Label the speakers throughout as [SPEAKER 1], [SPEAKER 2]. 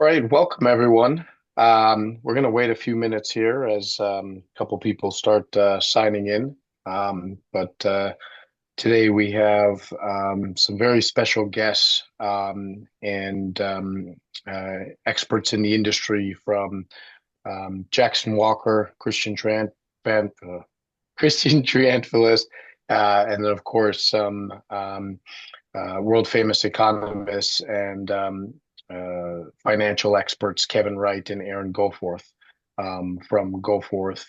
[SPEAKER 1] All right, welcome everyone. We're going to wait a few minutes here as a couple people start signing in. But today we have some very special guests and experts in the industry from Jackson Walker, Christian Triantaphyllis, and then of course some world famous economists and financial experts Kevin Wright and Aaron Goforth from Goforth,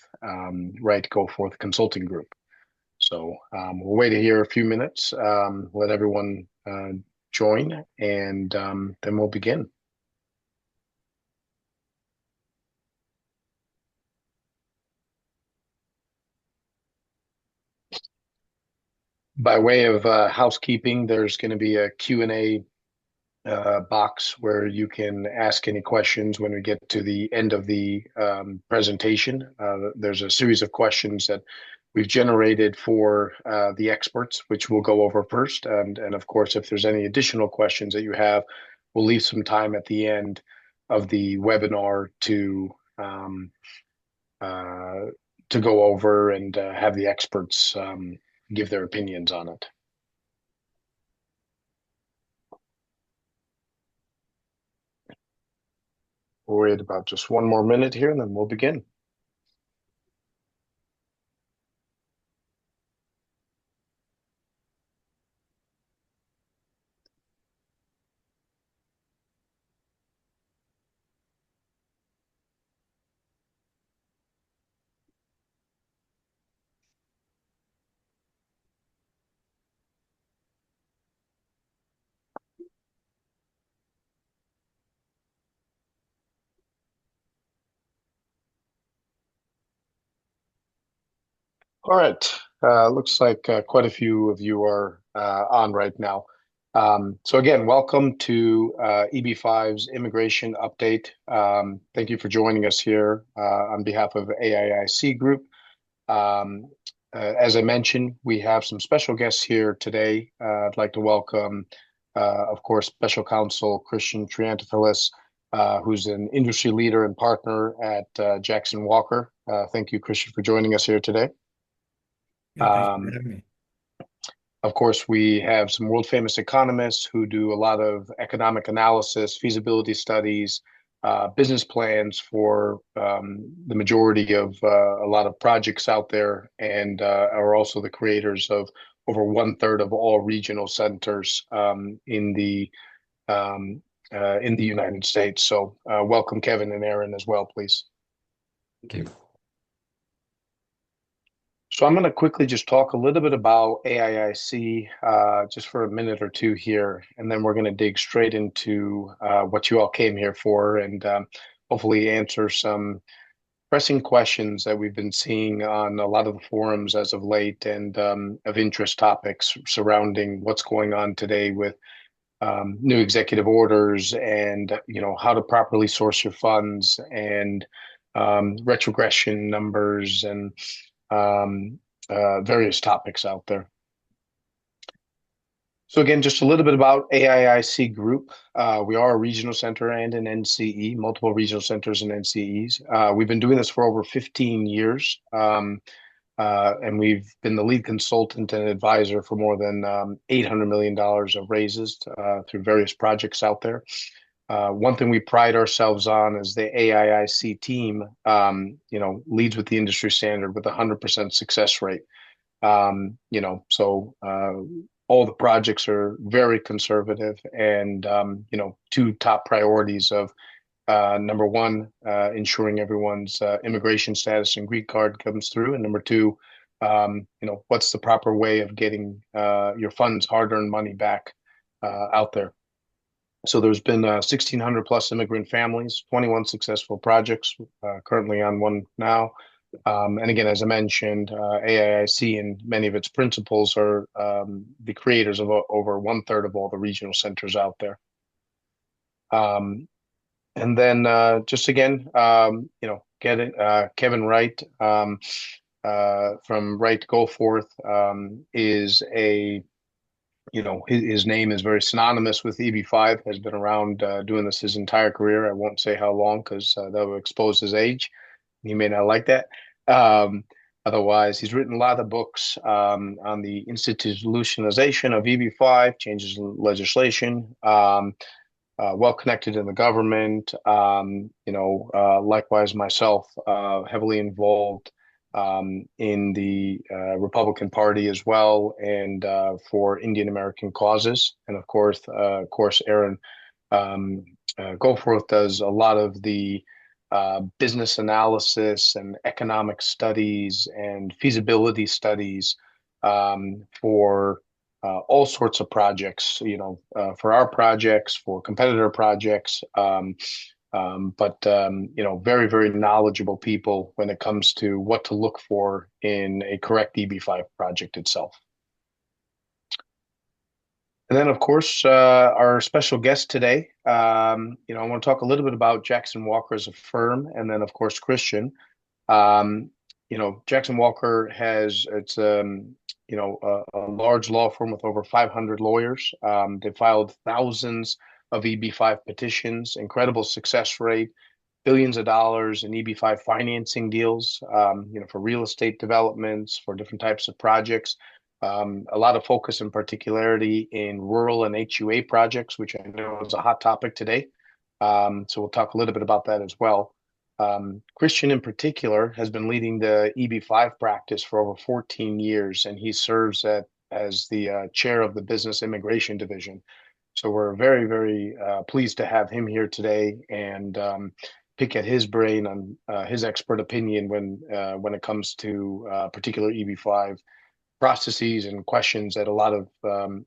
[SPEAKER 1] Wright Goforth Consulting Group. So we'll wait here a few minutes, let everyone join, and then we'll begin. By way of housekeeping, there's going to be a Q&A box where you can ask any questions when we get to the end of the presentation. There's a series of questions that we've generated for the experts, which we'll go over first. And of course, if there's any additional questions that you have, we'll leave some time at the end of the webinar to go over and have the experts give their opinions on it. We'll wait about just one more minute here and then we'll begin. All right. Looks like quite a few of you are on right now. So again, welcome to EB-5's immigration update. Thank you for joining us here on behalf of AIIC Group. As I mentioned, we have some special guests here today. I'd like to welcome, of course, Special Counsel Christian Triantaphyllis, who's an industry leader and partner at Jackson Walker. Thank you, Christian, for joining us here today.
[SPEAKER 2] Yeah, thanks for having me.
[SPEAKER 1] Of course, we have some world famous economists who do a lot of economic analysis, feasibility studies, business plans for the majority of a lot of projects out there, and are also the creators of over 1/3 of all regional centers in the United States. So welcome, Kevin and Aaron, as well, please.
[SPEAKER 2] Thank you.
[SPEAKER 1] So I'm going to quickly just talk a little bit about AIIC just for a minute or two here, and then we're going to dig straight into what you all came here for and hopefully answer some pressing questions that we've been seeing on a lot of the forums as of late and of interest topics surrounding what's going on today with new executive orders and how to properly source your funds and retrogression numbers and various topics out there. So again, just a little bit about AIIC Group. We are a regional center and an NCE, multiple regional centers and NCEs. We've been doing this for over 15 years, and we've been the lead consultant and advisor for more than $800 million of raises through various projects out there. One thing we pride ourselves on is the AIIC team, leads with the industry standard with 100% success rate. So all the projects are very conservative and, two top priorities of number one, ensuring everyone's immigration status and green card comes through. And number two, what's the proper way of getting your funds, hard-earned money back out there. So there's been 1,600 plus immigrant families, 21 successful projects, currently on one now. And again, as I mentioned, AIIC and many of its principals are the creators of over 1/3 of all the regional centers out there. And then just again, Kevin Wright from Wright Goforth is a his name is very synonymous with EB-5, has been around doing this his entire career. I won't say how long because that will expose his age. He may not like that. Um, Otherwise, he's written a lot of books on the institutionalization of EB-5, changes in legislation, well connected in the government. Likewise, myself, heavily involved in the Republican Party as well, and for Indian American causes. And of course, Aaron Goforth does a lot of the business analysis and economic studies and feasibility studies for all sorts of projects, for our projects, for competitor projects, but very, very knowledgeable people when it comes to what to look for in a correct EB-5 project itself. And then, of course, our special guest today, I want to talk a little bit about Jackson Walker as a firm, and then, of course, Christian. Um, Jackson Walker it's a large law firm with over 500 lawyers. They filed thousands of EB-5 petitions, incredible success rate, billions of dollars in EB-5 financing deals, for real estate developments, for different types of projects. A lot of focus and particularity in rural and HUA projects, which I know is a hot topic today. So we'll talk a little bit about that as well. Christian, in particular, has been leading the EB-5 practice for over 14 years, and he serves as the chair of the Business Immigration Division. So we're very, very pleased to have him here today and pick at his brain on his expert opinion when it comes to particular EB-5 processes and questions that a lot of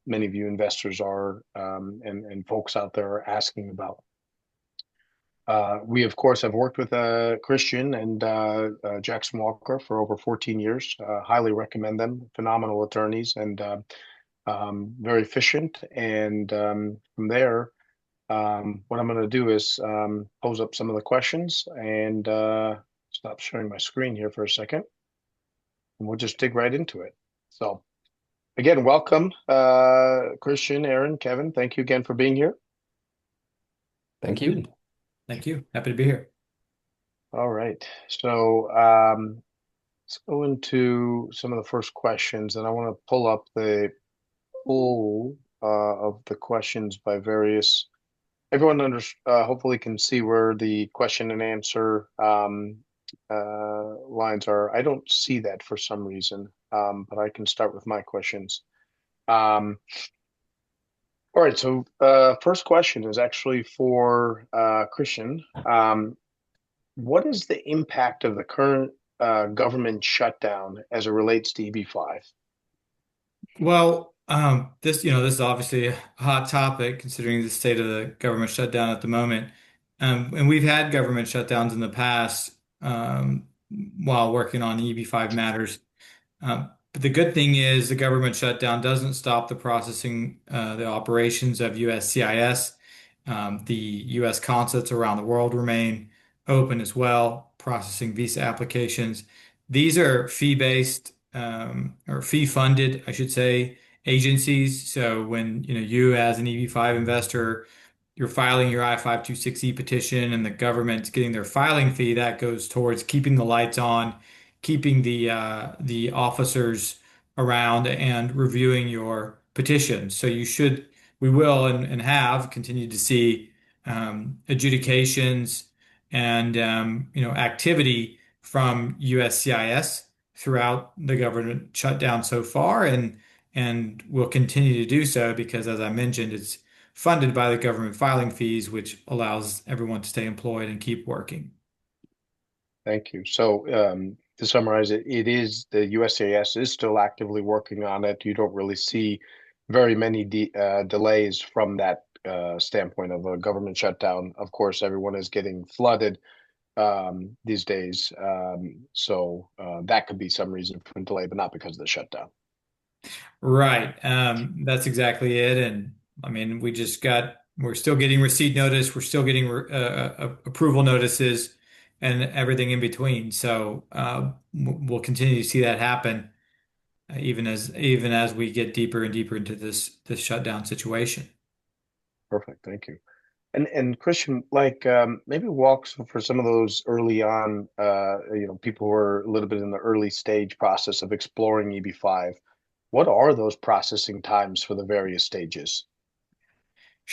[SPEAKER 1] many of you investors are and folks out there are asking about. We, of course, have worked with Christian and Jackson Walker for over 14 years. Highly recommend them. Phenomenal attorneys and very efficient. And from there, what I'm going to do is pose up some of the questions and stop sharing my screen here for a second. And we'll just dig right into it. So, again, welcome, Christian, Aaron, Kevin. Thank you again for being here.
[SPEAKER 2] Thank you.
[SPEAKER 3] Thank you. Happy to be here.
[SPEAKER 1] All right. So let's go into some of the first questions, and I want to pull up the pool of the questions by various. Everyone hopefully can see where the question and answer lines are. I don't see that for some reason, but I can start with my questions. All right, so first question is actually for Christian. What is the impact of the current government shutdown as it relates to EB-5?
[SPEAKER 3] Well, this is obviously a hot topic considering the state of the government shutdown at the moment. And we've had government shutdowns in the past while working on EB-5 matters. But the good thing is the government shutdown doesn't stop the processing, the operations of USCIS. The U.S. consulates around the world remain open as well, processing visa applications. These are fee-based or fee-funded, I should say, agencies. So when you as an EB-5 investor, you're filing your I-526E petition and the government's getting their filing fee, that goes towards keeping the lights on, keeping the officers around and reviewing your petition. So we will and have continued to see adjudications and activity from USCIS throughout the government shutdown so far, and will continue to do so because, as I mentioned, it's funded by the government filing fees, which allows everyone to stay employed and keep working.
[SPEAKER 1] Thank you. So to summarize it, the USCIS is still actively working on it. You don't really see very many delays from that standpoint of a government shutdown. Of course, everyone is getting flooded these days. So that could be some reason for delay, but not because of the shutdown.
[SPEAKER 3] Right. That's exactly it. And I mean, we're still getting receipt notice. We're still getting approval notices and everything in between. So we'll continue to see that happen. even as we get deeper and deeper into this shutdown situation.
[SPEAKER 1] Perfect. Thank you. And Christian, like maybe walks for some of those early on, people who are a little bit in the early stage process of exploring EB-5. What are those processing times for the various stages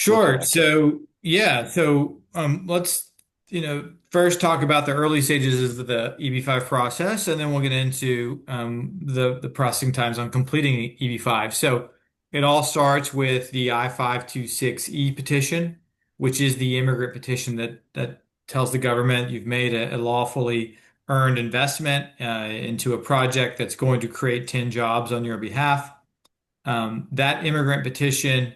[SPEAKER 1] looking
[SPEAKER 3] Sure.
[SPEAKER 1] like?
[SPEAKER 3] So yeah, so let's first talk about the early stages of the EB-5 process, and then we'll get into the processing times on completing EB-5. So it all starts with the I-526E petition, which is the immigrant petition that tells the government you've made a lawfully earned investment into a project that's going to create 10 jobs on your behalf. That immigrant petition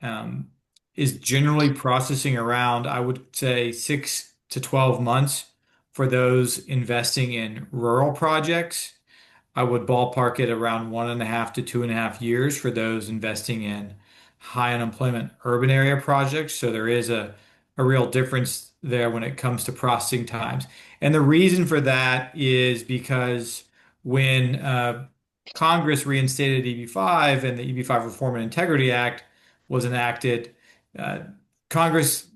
[SPEAKER 3] um, is generally processing around, I would say, 6 to 12 months for those investing in rural projects. I would ballpark it around 1.5 to 2.5 years for those investing in high unemployment urban area projects. So there is a real difference there when it comes to processing times. And the reason for that is because when Congress reinstated EB-5 and the EB-5 Reform and Integrity Act was enacted, uh, Congress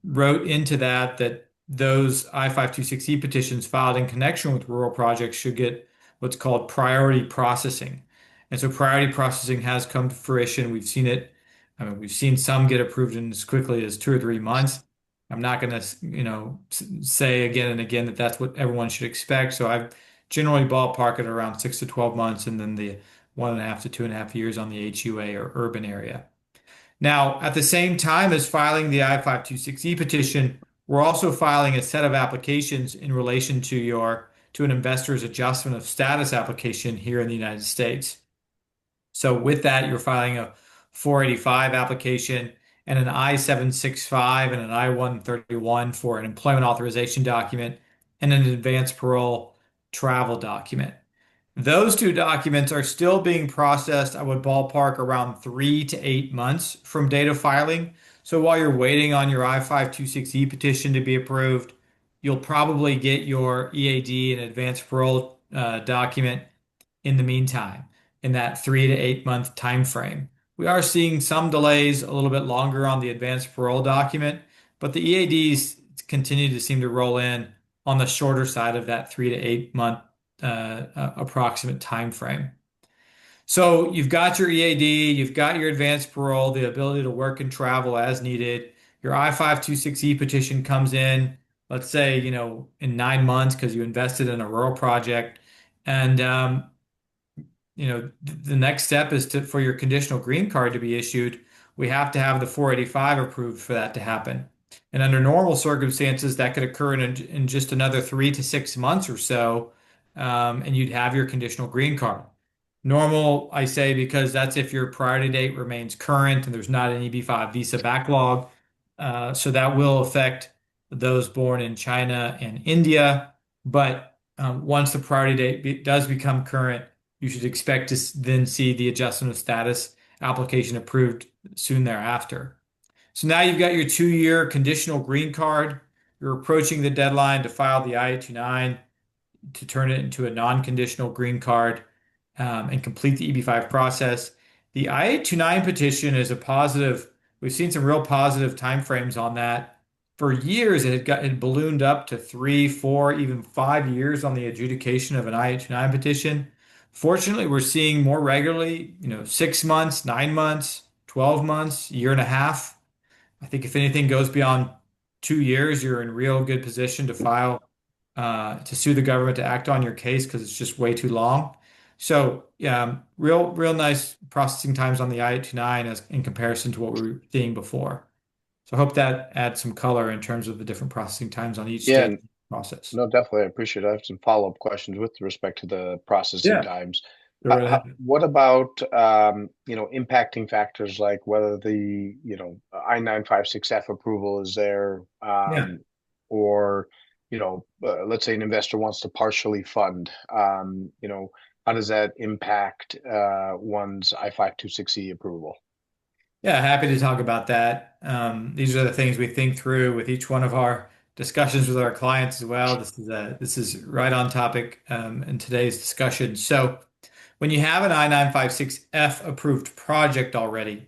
[SPEAKER 3] wrote into that those I-526E petitions filed in connection with rural projects should get what's called priority processing. And so priority processing has come to fruition. We've seen it. I mean, we've seen some get approved in as quickly as 2 or 3 months. I'm not going to, say again and again that that's what everyone should expect. So I've generally ballpark it around 6 to 12 months, and then the 1.5 to 2.5 years on the HUA or urban area. Now, at the same time as filing the I-526E petition, we're also filing a set of applications in relation to an investor's adjustment of status application here in the United States. So with that, you're filing a 485 application and an I-765 and an I-131 for an employment authorization document and an advance parole travel document. Those two documents are still being processed. I would ballpark around 3 to 8 months from date of filing. So while you're waiting on your I-526E petition to be approved, you'll probably get your EAD and advance parole document in the meantime, in that 3 to 8 month time frame. We are seeing some delays a little bit longer on the advanced parole document, but the EADs continue to seem to roll in on the shorter side of that 3 to 8 month approximate time frame. So you've got your EAD, you've got your advanced parole, the ability to work and travel as needed. Your I-526E petition comes in, let's say, in 9 months because you invested in a rural project. And the next step is for your conditional green card to be issued. We have to have the 485 approved for that to happen. And under normal circumstances, that could occur in just another 3 to 6 months or so, and you'd have your conditional green card. Normal, I say, because that's if your priority date remains current and there's not an EB-5 visa backlog. So that will affect those born in China and India. But once the priority date does become current, you should expect to then see the adjustment of status application approved soon thereafter. So now you've got your 2 year conditional green card. You're approaching the deadline to file the I-829 to turn it into a non-conditional green card and complete the EB-5 process. The I-829 petition is a positive. We've seen some real positive timeframes on that. For years, it ballooned up to 3, 4, even 5 years on the adjudication of an I-829 petition. Fortunately, we're seeing more regularly, 6 months, 9 months, 12 months, year and a half. I think if anything goes beyond 2 years, you're in real good position to file to sue the government to act on your case because it's just way too long. So, yeah, real nice processing times on the I-829 as in comparison to what we were seeing before. So I hope that adds some color in terms of the different processing times on each
[SPEAKER 1] Yeah,
[SPEAKER 3] stage of the process.
[SPEAKER 1] no, definitely. I appreciate it. I have some follow-up questions with respect to the processing
[SPEAKER 3] Yeah,
[SPEAKER 1] times.
[SPEAKER 3] go right ahead.
[SPEAKER 1] What about, impacting factors like whether the, I-956F approval is there,
[SPEAKER 3] Yeah.
[SPEAKER 1] or, let's say an investor wants to partially fund, how does that impact one's I-526E approval?
[SPEAKER 3] Yeah, happy to talk about that. These are the things we think through with each one of our discussions with our clients as well. This is right on topic in today's discussion. So when you have an I-956F approved project already,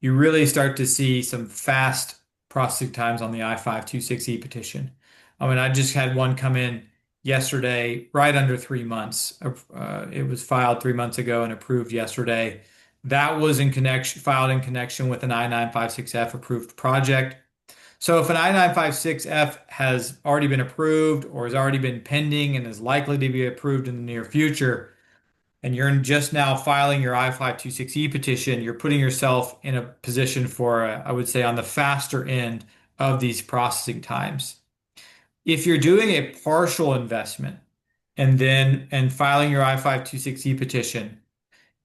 [SPEAKER 3] you really start to see some fast processing times on the I-526E petition. I mean, I just had one come in yesterday, right under 3 months. It was filed 3 months ago and approved yesterday. That was filed in connection with an I-956F approved project. So if an I-956F has already been approved or has already been pending and is likely to be approved in the near future, and you're just now filing your I-526E petition, you're putting yourself in a position for, I would say, on the faster end of these processing times. If you're doing a partial investment and filing your I-526E petition,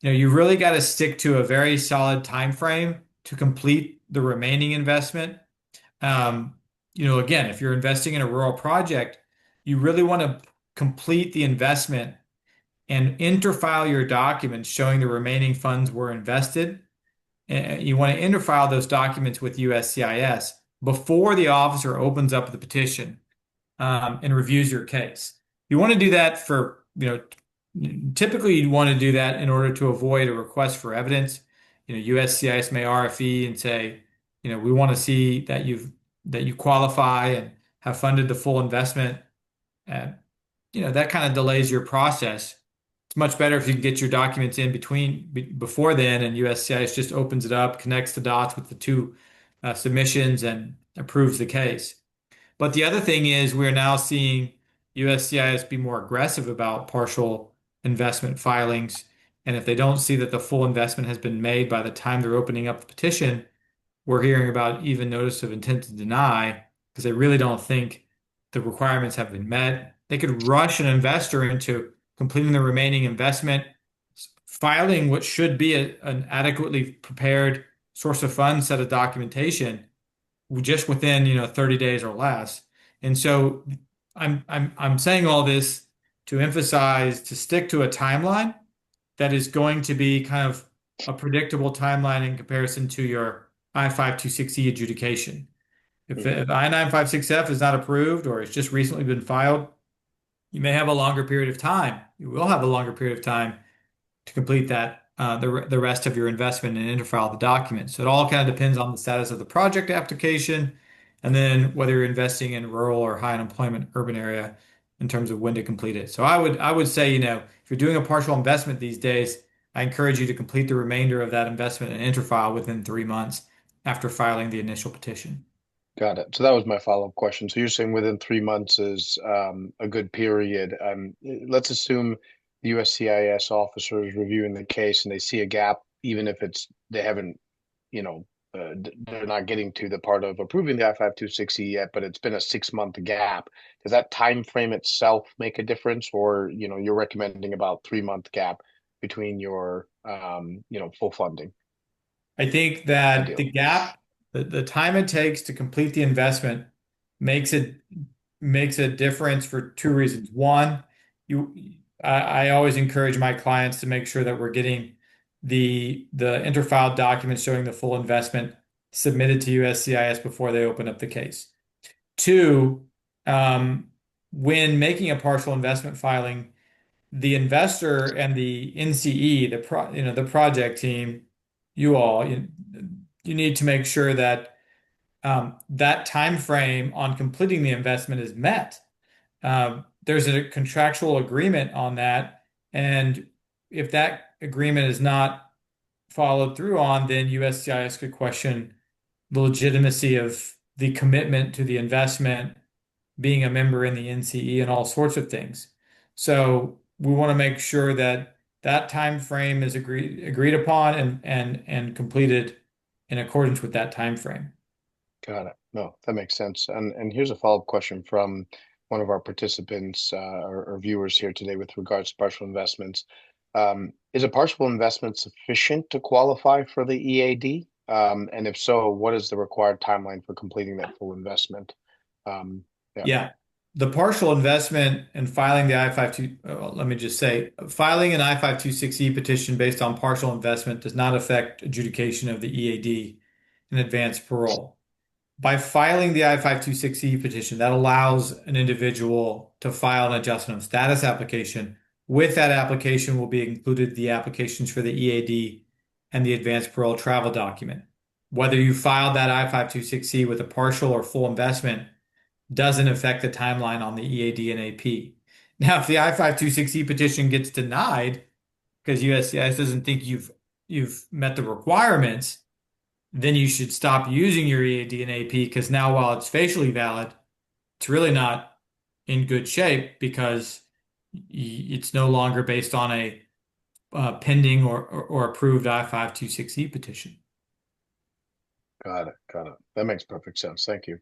[SPEAKER 3] you really got to stick to a very solid time frame to complete the remaining investment. Again, if you're investing in a rural project, you really want to complete the investment and interfile your documents showing the remaining funds were invested. And you want to interfile those documents with USCIS before the officer opens up the petition and reviews your case. You want to do that typically you'd want to do that in order to avoid a request for evidence. USCIS may RFE and say, we want to see that you qualify and have funded the full investment. And, that kind of delays your process. It's much better if you can get your documents in before then, and USCIS just opens it up, connects the dots with the two submissions, and approves the case. But the other thing is we're now seeing USCIS be more aggressive about partial investment filings. And if they don't see that the full investment has been made by the time they're opening up the petition, we're hearing about even notice of intent to deny because they really don't think the requirements have been met. They could rush an investor into completing the remaining investment, filing what should be an adequately prepared source of funds set of documentation just within 30 days or less. And so I'm saying all this to emphasize to stick to a timeline that is going to be kind of a predictable timeline in comparison to your I-526E adjudication. If I-956F is not approved or it's just recently been filed, you may have a longer period of time. You will have a longer period of time to complete that the rest of your investment and interfile the documents. So it all kind of depends on the status of the project application and then whether you're investing in rural or high unemployment urban area in terms of when to complete it. So I would say, if you're doing a partial investment these days, I encourage you to complete the remainder of that investment and interfile within 3 months after filing the initial petition.
[SPEAKER 1] Got it. So that was my follow-up question. So you're saying within 3 months is a good period. Let's assume the USCIS officer is reviewing the case and they see a gap, even if they haven't, they're not getting to the part of approving the I-526E yet, but it's been a 6-month gap. Does that time frame itself make a difference, or you're recommending about 3-month gap between your full funding?
[SPEAKER 3] I think that the
[SPEAKER 1] Ideally.
[SPEAKER 3] gap, the time it takes to complete the investment makes a difference for two reasons. One, I always encourage my clients to make sure that we're getting the interfiled documents showing the full investment submitted to USCIS before they open up the case. Two, when making a partial investment filing, the investor and the NCE, the project team, you need to make sure that that time frame on completing the investment is met. There's a contractual agreement on that, and if that agreement is not followed through on, then USCIS could question the legitimacy of the commitment to the investment, being a member in the NCE, and all sorts of things. So we want to make sure that that time frame is agreed upon and completed in accordance with that time frame.
[SPEAKER 1] Got it. No, that makes sense. And here's a follow-up question from one of our participants or viewers here today with regards to partial investments. Is a partial investment sufficient to qualify for the EAD? And if so, what is the required timeline for completing that full investment?
[SPEAKER 3] Yeah. The partial investment and filing the let me just say, filing an I-526E petition based on partial investment does not affect adjudication of the EAD in advance parole. By filing the I-526E petition, that allows an individual to file an adjustment of status application With that application will be included the applications for the EAD and the advanced parole travel document. Whether you filed that I-526C with a partial or full investment doesn't affect the timeline on the EAD and AP. Now, if the I-526C petition gets denied because USCIS doesn't think you've met the requirements, then you should stop using your EAD and AP because now while it's facially valid, it's really not in good shape because it's no longer based on a pending or approved I-526E petition.
[SPEAKER 1] Got it. Got it. That makes perfect sense. Thank you.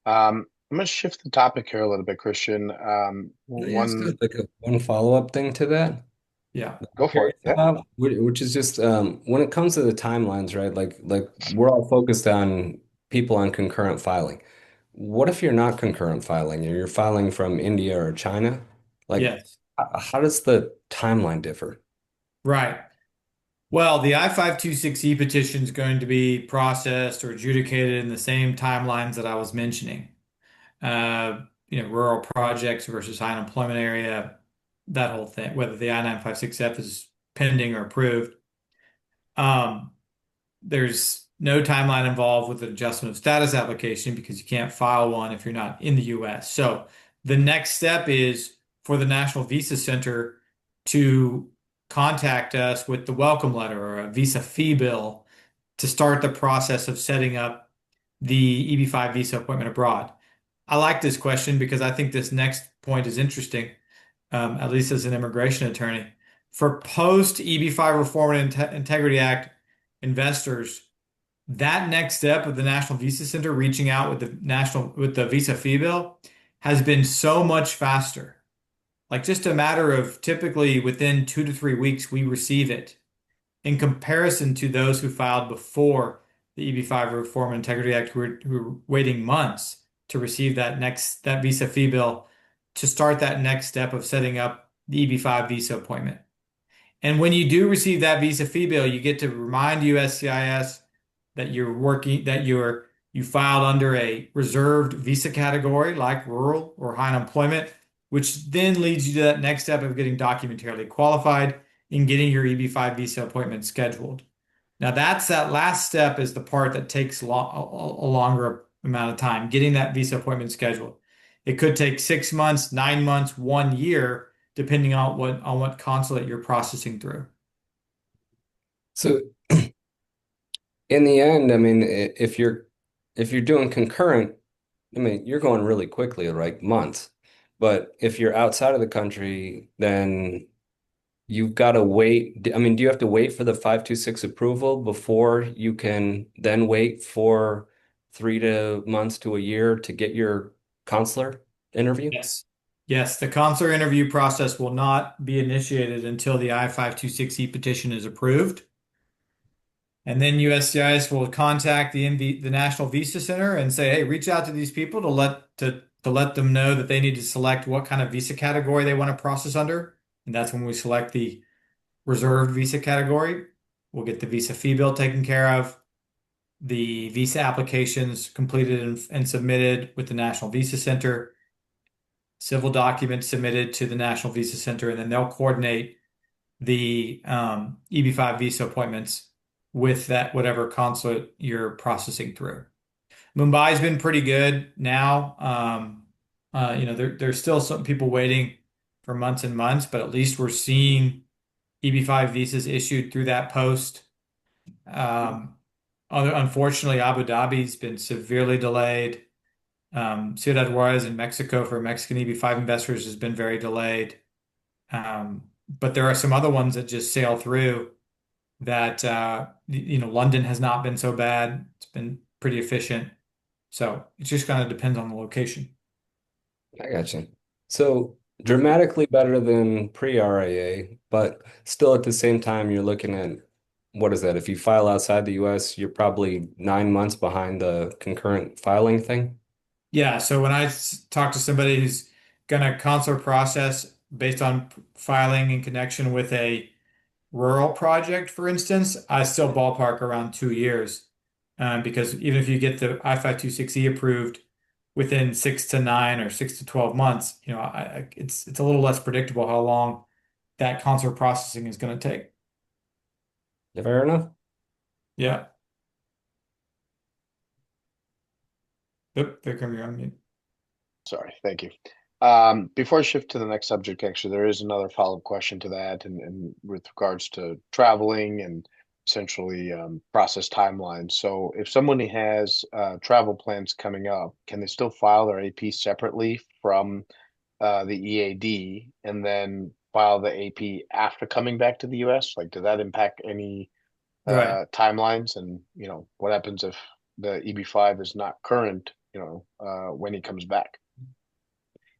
[SPEAKER 1] I'm going to shift the topic here a little bit, Christian.
[SPEAKER 2] Can I ask
[SPEAKER 1] One,
[SPEAKER 2] like a one follow-up thing to that?
[SPEAKER 3] Yeah.
[SPEAKER 1] go for it.
[SPEAKER 2] Curious
[SPEAKER 1] Yeah.
[SPEAKER 2] about, which is just when it comes to the timelines, right? Like we're all focused on people on concurrent filing. What if you're not concurrent filing and you're filing from India or China? Like,
[SPEAKER 3] Yes.
[SPEAKER 2] how does the timeline differ?
[SPEAKER 3] Right. Well, the I-526E petition is going to be processed or adjudicated in the same timelines that I was mentioning. Rural projects versus high unemployment area, that whole thing, whether the I-956F is pending or approved. Um, there's no timeline involved with the adjustment of status application because you can't file one if you're not in the US. So the next step is for the National Visa Center to contact us with the welcome letter or a visa fee bill to start the process of setting up the EB-5 visa appointment abroad. I like this question because I think this next point is interesting, at least as an immigration attorney. For post EB-5 Reform and Integrity Act investors, that next step of the National Visa Center reaching out with the visa fee bill has been so much faster. Like just a matter of typically within 2 to 3 weeks, we receive it in comparison to those who filed before the EB-5 Reform and Integrity Act who are waiting months to receive that visa fee bill to start that next step of setting up the EB-5 visa appointment. And when you do receive that visa fee bill, you get to remind USCIS that you filed under a reserved visa category like rural or high unemployment, which then leads you to that next step of getting documentarily qualified and getting your EB-5 visa appointment scheduled. Now that last step is the part that takes a longer amount of time, getting that visa appointment scheduled. It could take 6 months, 9 months, 1 year, depending on what consulate you're processing through.
[SPEAKER 2] So in the end, I mean, if you're doing concurrent, I mean, you're going really quickly, like months. But if you're outside of the country, then you've got to wait. I mean, do you have to wait for the 526 approval before you can then wait for 3 months to a year to get your consular interview?
[SPEAKER 3] Yes. Yes, the consular interview process will not be initiated until the I-526E petition is approved. And then USCIS will contact the National Visa Center and say, hey, reach out to these people to let them know that they need to select what kind of visa category they want to process under. And that's when we select the reserved visa category. We'll get the visa fee bill taken care of, the visa applications completed and submitted with the National Visa Center, civil documents submitted to the National Visa Center, and then they'll coordinate the EB-5 visa appointments with that whatever consulate you're processing through. Mumbai's been pretty good now. There's still some people waiting for months and months, but at least we're seeing EB-5 visas issued through that post. Unfortunately, Abu Dhabi's been severely delayed. Ciudad Juarez in Mexico for Mexican EB-5 investors has been very delayed. But there are some other ones that just sail through that, London has not been so bad. It's been pretty efficient. So it just kind of depends on the location.
[SPEAKER 2] I got you. So dramatically better than pre-RIA, but still at the same time, you're looking at what is that? If you file outside the US, you're probably 9 months behind the concurrent filing thing.
[SPEAKER 3] Yeah. So when I talk to somebody who's going to consular process based on filing in connection with a rural project, for instance, I still ballpark around 2 years. Because even if you get the I-526E approved within 6 to 9 or 6 to 12 months, it's a little less predictable how long that consular processing is going to take.
[SPEAKER 2] Fair enough.
[SPEAKER 3] Yeah. Yep, Vikram, you're on mute.
[SPEAKER 1] Sorry, thank you. Before I shift to the next subject, actually, there is another follow-up question to that, and with regards to traveling and essentially process timelines. So, if someone has travel plans coming up, can they still file their AP separately from the EAD and then file the AP after coming back to the US? Like, does that impact any
[SPEAKER 3] Right.
[SPEAKER 1] timelines? And, what happens if the EB-5 is not current, when he comes back?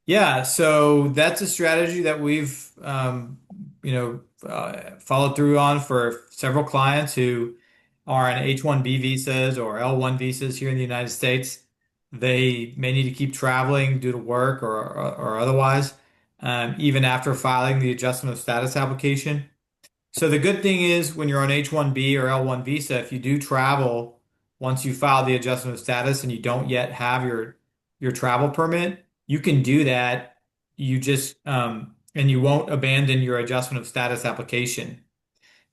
[SPEAKER 3] Yeah, so that's a strategy that we've followed through on for several clients who are on H-1B visas or L-1 visas here in the United States. They may need to keep traveling due to work or otherwise, even after filing the adjustment of status application. So the good thing is when you're on H-1B or L-1 visa, if you do travel, once you file the adjustment of status and you don't yet have your travel permit, you can do that. You just and you won't abandon your adjustment of status application.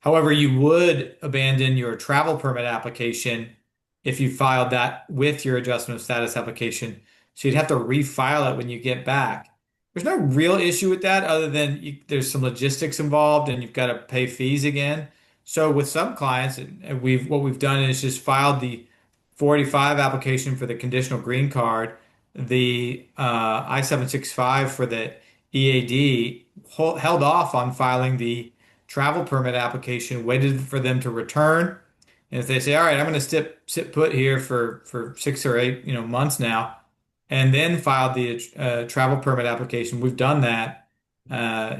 [SPEAKER 3] However, you would abandon your travel permit application if you filed that with your adjustment of status application. So you'd have to refile it when you get back. There's no real issue with that other than there's some logistics involved and you've got to pay fees again. So with some clients, and what we've done is just filed the 485 application for the conditional green card, the I-765 for the EAD, held off on filing the travel permit application, waited for them to return. And if they say, all right, I'm going to sit put here for 6 or 8, months now, and then filed the travel permit application, we've done that,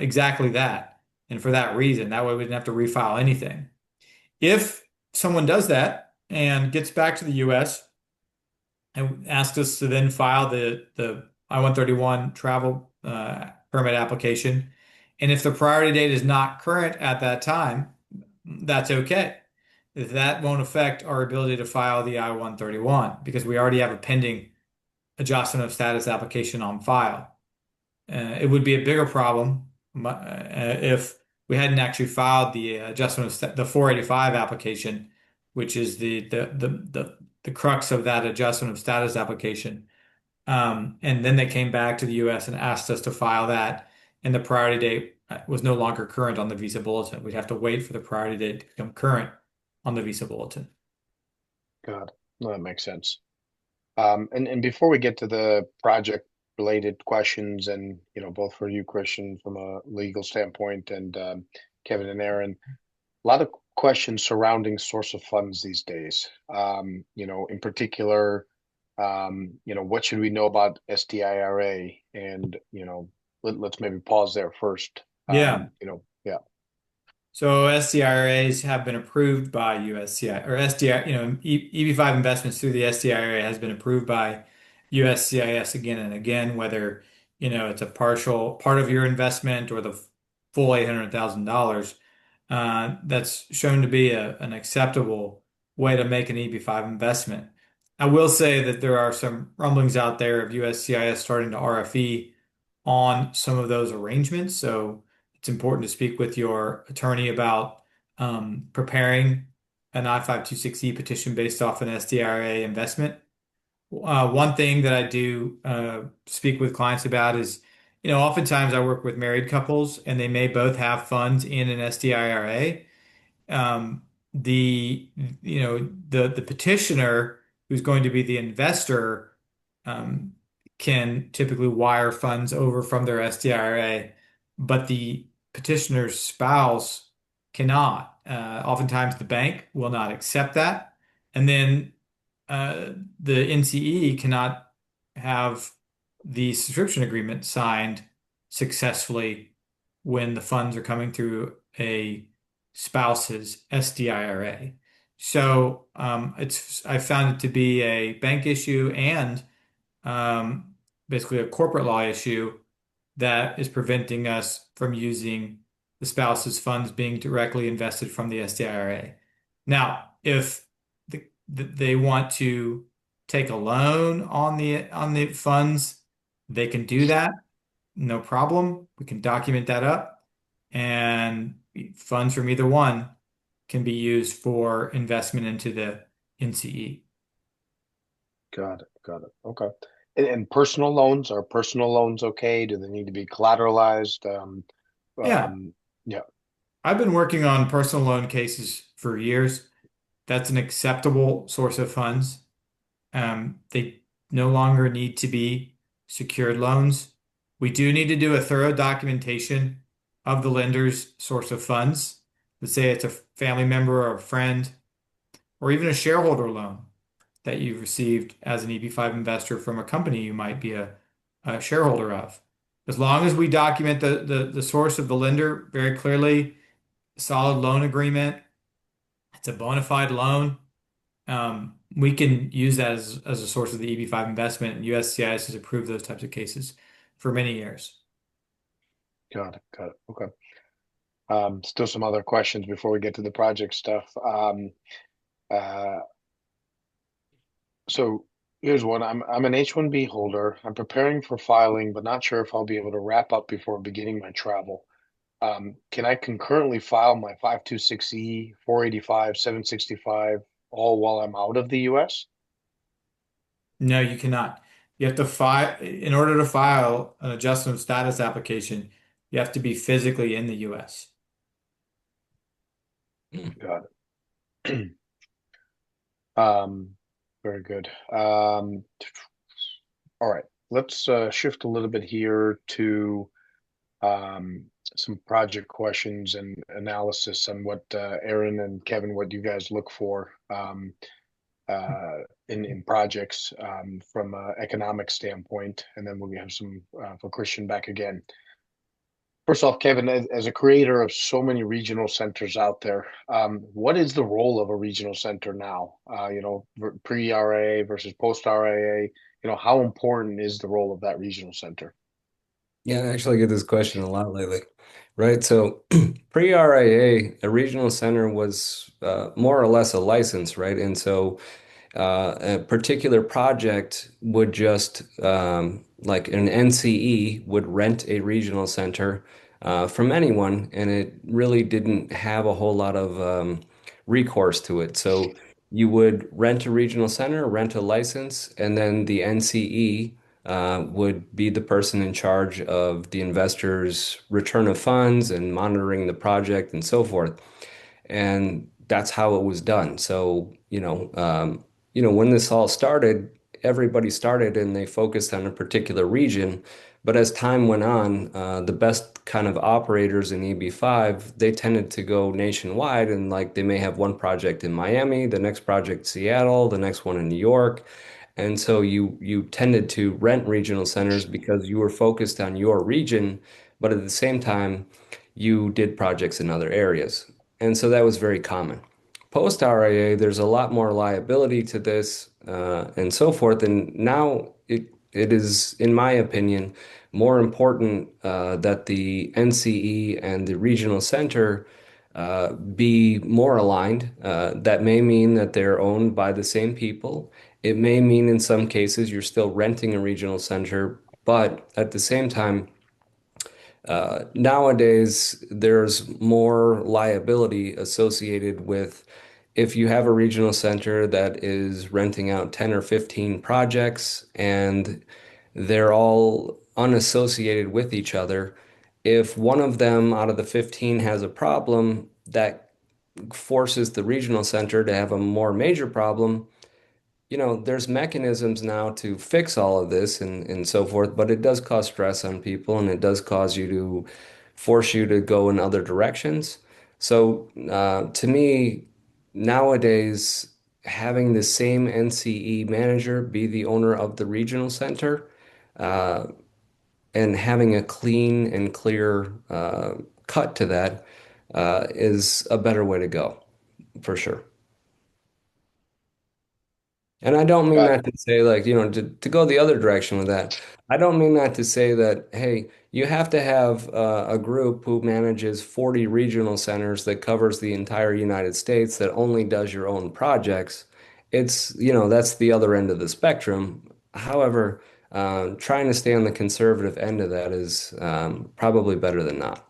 [SPEAKER 3] exactly that. And for that reason, that way we didn't have to refile anything. If someone does that and gets back to the US and asks us to then file the I-131 travel permit application, and if the priority date is not current at that time, that's okay. That won't affect our ability to file the I-131 because we already have a pending adjustment of status application on file. It would be a bigger problem if we hadn't actually filed the adjustment of the 485 application, which is the crux of that adjustment of status application. And then they came back to the US and asked us to file that, and the priority date was no longer current on the visa bulletin. We'd have to wait for the priority date to become current on the visa bulletin.
[SPEAKER 1] God, no, that makes sense. And before we get to the project related questions, and both for you, Christian, from a legal standpoint, and Kevin and Aaron, a lot of questions surrounding source of funds these days. In particular, what should we know about SDIRA? And let's maybe pause there first.
[SPEAKER 3] Yeah.
[SPEAKER 1] Yeah.
[SPEAKER 3] So SDIRAs have been approved by USCI or SDI, EB-5 investments through the SDIRA has been approved by USCIS again and again, whether, it's a partial part of your investment or the full $800,000. That's shown to be an acceptable way to make an EB-5 investment. I will say that there are some rumblings out there of USCIS starting to RFE on some of those arrangements. So it's important to speak with your attorney about preparing an I-526E petition based off an SDRA investment. One thing that I do speak with clients about is, oftentimes I work with married couples and they may both have funds in an SDIRA. The petitioner who's going to be the investor um, can typically wire funds over from their SDIRA, but the petitioner's spouse cannot. Oftentimes, the bank will not accept that, and then the NCE cannot have the subscription agreement signed successfully when the funds are coming through a spouse's SDIRA. So I found it to be a bank issue and basically a corporate law issue that is preventing us from using the spouse's funds being directly invested from the SDIRA. Now, if they want to take a loan on the funds, they can do that, no problem. We can document that up. and funds from either one can be used for investment into the NCE.
[SPEAKER 1] Got it. Got it. Okay. And personal loans, are personal loans okay? Do they need to be collateralized?
[SPEAKER 3] Yeah,
[SPEAKER 1] Um, yeah,
[SPEAKER 3] I've been working on personal loan cases for years. That's an acceptable source of funds. They no longer need to be secured loans. We do need to do a thorough documentation of the lender's source of funds. Let's say it's a family member or a friend, or even a shareholder loan that you've received as an EB-5 investor from a company you might be a shareholder of. As long as we document the source of the lender very clearly, solid loan agreement, it's a bona fide loan, we can use that as a source of the EB-5 investment. And USCIS has approved those types of cases for many years.
[SPEAKER 1] got it. Got it. Okay. Still some other questions before we get to the project stuff. Uh, so here's one. I'm an H-1B holder. I'm preparing for filing, but not sure if I'll be able to wrap up before beginning my travel. Can I concurrently file my 526E, 485, 765, all while I'm out of the US?
[SPEAKER 3] No, you cannot. You have to file, in order to file an adjustment of status application, you have to be physically in the US.
[SPEAKER 2] Mm.
[SPEAKER 1] Got it. Um, very good. All right, let's shift a little bit here to um, some project questions and analysis on what Aaron and Kevin, what you guys look for uh, in projects from an economic standpoint, and then we'll have some for Christian back again. First off, Kevin, as a creator of so many regional centers out there, what is the role of a regional center now? Pre-RIA versus post-RIA. How important is the role of that regional center?
[SPEAKER 2] Yeah, I actually get this question a lot lately, right? So pre-RIA, a regional center was more or less a license, right? And so a particular project would just, like an NCE would rent a regional center from anyone, and it really didn't have a whole lot of recourse to it. So you would rent a regional center, rent a license, and then the NCE would be the person in charge of the investor's return of funds and monitoring the project and so forth. And that's how it was done. So, when this all started, everybody started and they focused on a particular region. But as time went on, the best kind of operators in EB-5, they tended to go nationwide, and like they may have one project in Miami, the next project Seattle, the next one in New York. And so you tended to rent regional centers because you were focused on your region, but at the same time, you did projects in other areas. And so that was very common. Post RIA, there's a lot more liability to this and so forth. And now it is, in my opinion, more important that the NCE and the regional center be more aligned. That may mean that they're owned by the same people. It may mean in some cases you're still renting a regional center, but at the same time, nowadays, there's more liability associated with if you have a regional center that is renting out 10 or 15 projects and they're all unassociated with each other. If one of them out of the 15 has a problem, that forces the regional center to have a more major problem. There's mechanisms now to fix all of this and so forth, but it does cause stress on people and it does cause you to force you to go in other directions. So, to me, nowadays, having the same NCE manager be the owner of the regional center, uh, and having a clean and clear cut to that is a better way to go, for sure. And I don't mean
[SPEAKER 1] Got
[SPEAKER 2] that to say like, to go the other direction with that. I don't mean that to say that, hey, you have to have a group who manages 40 regional centers that covers the entire United States that only does your own projects. That's the other end of the spectrum. However, trying to stay on the conservative end of that is probably better than not.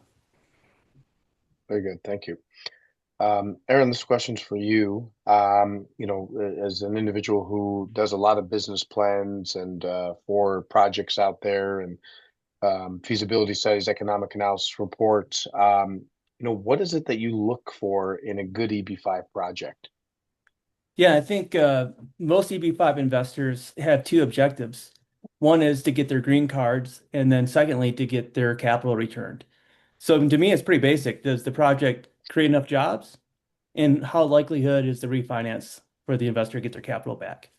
[SPEAKER 1] Very good. Thank you. Aaron, this question's for you. As an individual who does a lot of business plans and for projects out there and feasibility studies, economic analysis reports, what is it that you look for in a good EB-5 project?
[SPEAKER 4] Yeah, I think most EB-5 investors have two objectives. One is to get their green cards, and then secondly, to get their capital returned. So to me, it's pretty basic. Does the project create enough jobs? And how likelihood is the refinance for the investor to get their capital back?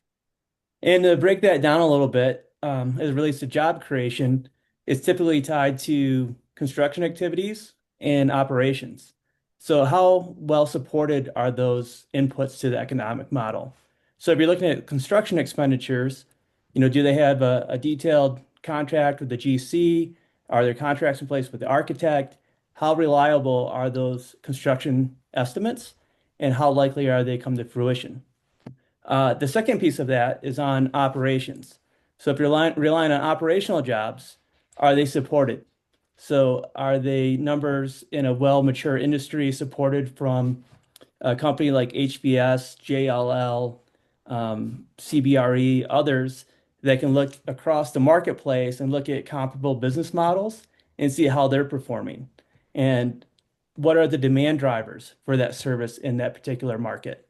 [SPEAKER 4] And to break that down a little bit, as it relates to job creation, it's typically tied to construction activities and operations. So how well supported are those inputs to the economic model? So if you're looking at construction expenditures, do they have a detailed contract with the GC? Are there contracts in place with the architect? How reliable are those construction estimates? And how likely are they come to fruition? The second piece of that is on operations. So if you're relying on operational jobs, are they supported? So are they numbers in a well-mature industry supported from a company like HBS, JLL, CBRE, others that can look across the marketplace and look at comparable business models and see how they're performing? And what are the demand drivers for that service in that particular market?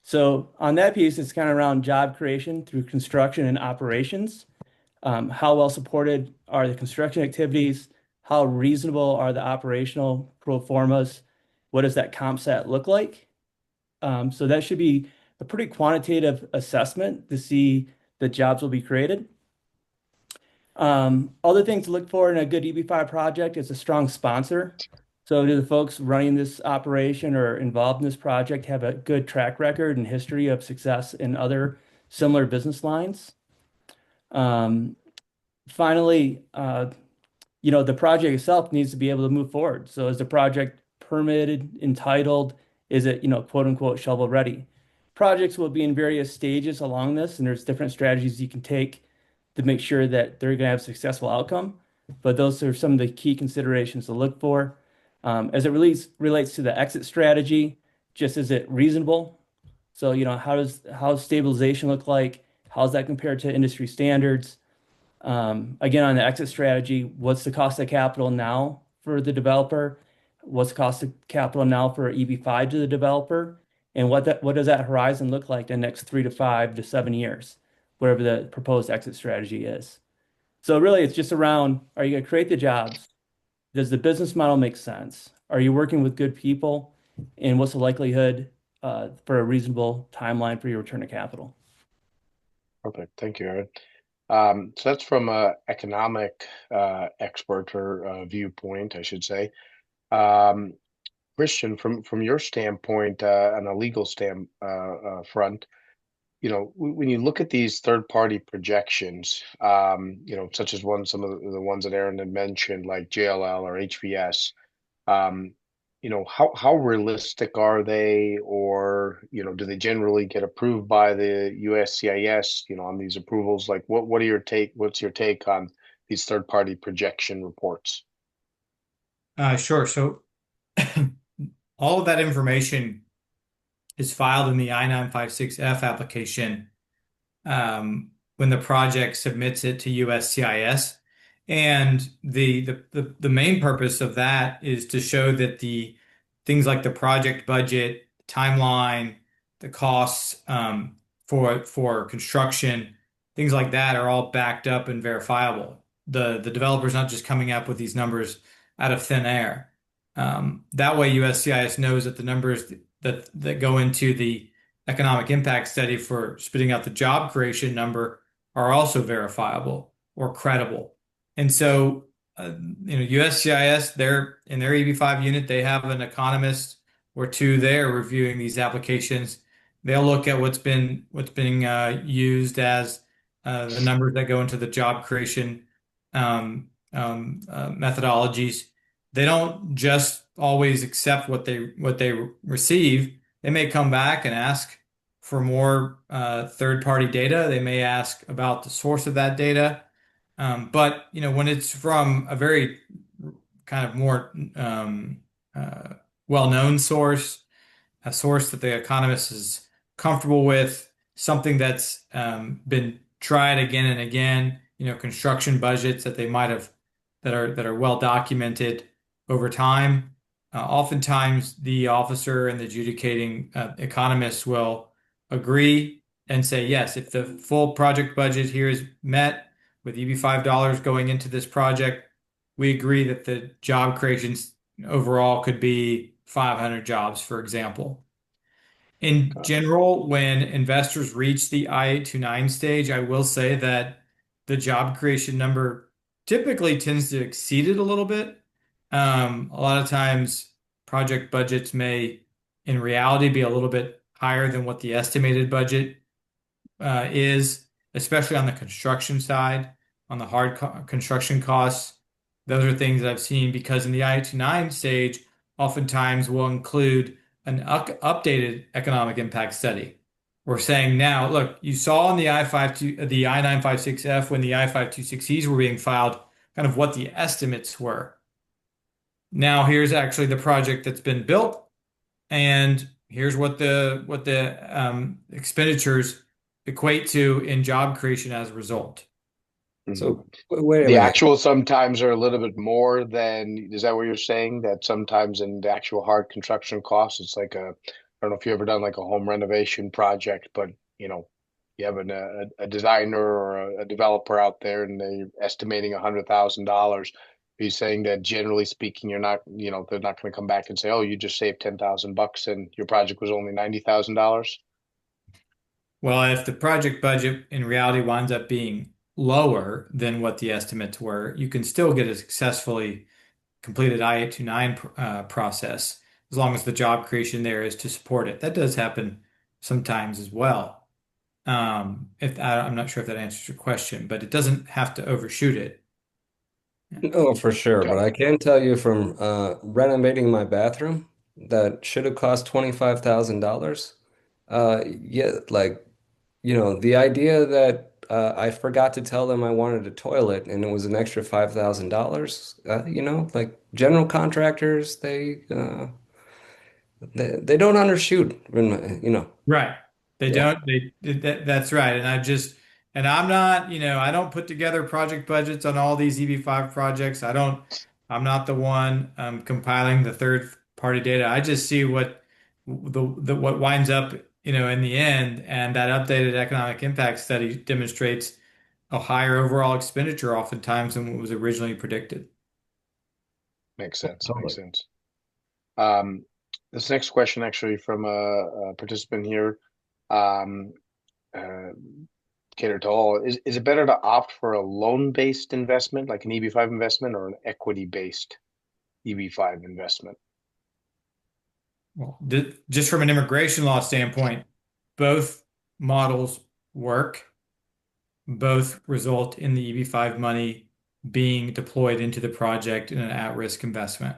[SPEAKER 4] So on that piece, it's kind of around job creation through construction and operations. How well supported are the construction activities? How reasonable are the operational pro formas? What does that comp set look like? So that should be a pretty quantitative assessment to see the jobs will be created. Other things to look for in a good EB-5 project is a strong sponsor. So do the folks running this operation or involved in this project have a good track record and history of success in other similar business lines? Um, Finally, the project itself needs to be able to move forward. So is the project permitted, entitled? Is it, quote unquote, shovel ready? Projects will be in various stages along this, and there's different strategies you can take to make sure that they're going to have a successful outcome. But those are some of the key considerations to look for. As it relates to the exit strategy, just is it reasonable? So, how's stabilization look like? How's that compared to industry standards? Again, on the exit strategy, what's the cost of capital now for the developer? What's the cost of capital now for EB-5 to the developer? And what does that horizon look like in the next 3 to 5 to 7 years, whatever the proposed exit strategy is? So really, it's just around, are you going to create the jobs? Does the business model make sense? Are you working with good people? And what's the likelihood for a reasonable timeline for your return of capital?
[SPEAKER 1] Perfect. Thank you, Aaron. So that's from a economic expert or viewpoint, I should say. Christian, from your standpoint, on a legal front, when you look at these third-party projections, such as some of the ones that Aaron had mentioned, like JLL or HVS, how realistic are they, or do they generally get approved by the USCIS, on these approvals? Like, what's your take on these third-party projection reports?
[SPEAKER 3] Sure. So all of that information is filed in the I-956F application when the project submits it to USCIS. And the main purpose of that is to show that the things like the project budget, timeline, the costs for construction, things like that are all backed up and verifiable. The developer's not just coming up with these numbers out of thin air. That way, USCIS knows that the numbers that go into the economic impact study for spitting out the job creation number are also verifiable or credible. And so, USCIS, they're in their EB-5 unit, they have an economist or two there reviewing these applications. They'll look at what's being used as the numbers that go into the job creation methodologies. They don't just always accept what they receive. They may come back and ask for more third-party data. They may ask about the source of that data. But when it's from a very kind of more well-known source, a source that the economist is comfortable with, something that's been tried again and again, construction budgets that they might have that are well documented over time. Oftentimes, the officer and the adjudicating economists will agree and say, yes, if the full project budget here is met with EB-5 dollars going into this project, we agree that the job creations overall could be 500 jobs, for example. In
[SPEAKER 1] Got it.
[SPEAKER 3] general, when investors reach the I-829 stage, I will say that the job creation number typically tends to exceed it a little bit. A lot of times, project budgets may, in reality, be a little bit higher than what the estimated budget is, especially on the construction side, on the hard co construction costs. Those are things that I've seen because in the I-829 stage, oftentimes will include an updated economic impact study. We're saying now, look, you saw in the the I-956F when the I-526Es were being filed, kind of what the estimates were. Now here's actually the project that's been built, and here's what the expenditures equate to in job creation as a result.
[SPEAKER 1] Mhm.
[SPEAKER 2] So wait a
[SPEAKER 1] The
[SPEAKER 2] minute.
[SPEAKER 1] actual sometimes are a little bit more than, is that what you're saying? That sometimes in the actual hard construction costs, it's like I don't know if you've ever done like a home renovation project, but you have a designer or a developer out there and they're estimating $100,000. Are you saying that generally speaking, you're not, they're not going to come back and say, oh, you just saved $10,000 and your project was only $90,000?
[SPEAKER 3] Well, if the project budget in reality winds up being lower than what the estimates were, you can still get a successfully completed I-829 process as long as the job creation there is to support it. That does happen sometimes as well. If I'm not sure if that answers your question, but it doesn't have to overshoot it. Yeah.
[SPEAKER 2] No, for sure. But
[SPEAKER 1] Got
[SPEAKER 2] I
[SPEAKER 1] it.
[SPEAKER 2] can tell you from renovating my bathroom that should have cost $25,000. Yeah, like, the idea that I forgot to tell them I wanted a toilet and it was an extra $5,000, like general contractors, they don't undershoot,
[SPEAKER 3] Right. They
[SPEAKER 2] Yeah.
[SPEAKER 3] don't, that's right. And I'm not, I don't put together project budgets on all these EB-5 projects. I'm not the one compiling the third party data. I just see what winds up, in the end. And that updated economic impact study demonstrates a higher overall expenditure oftentimes than what was originally predicted.
[SPEAKER 1] Makes sense. Makes
[SPEAKER 2] Totally.
[SPEAKER 1] sense. This next question actually from a participant here, um, uh, catered to all. Is it better to opt for a loan-based investment, like an EB-5 investment, or an equity-based EB-5 investment?
[SPEAKER 3] Well, just from an immigration law standpoint, both models work. Both result in the EB-5 money being deployed into the project in an at-risk investment.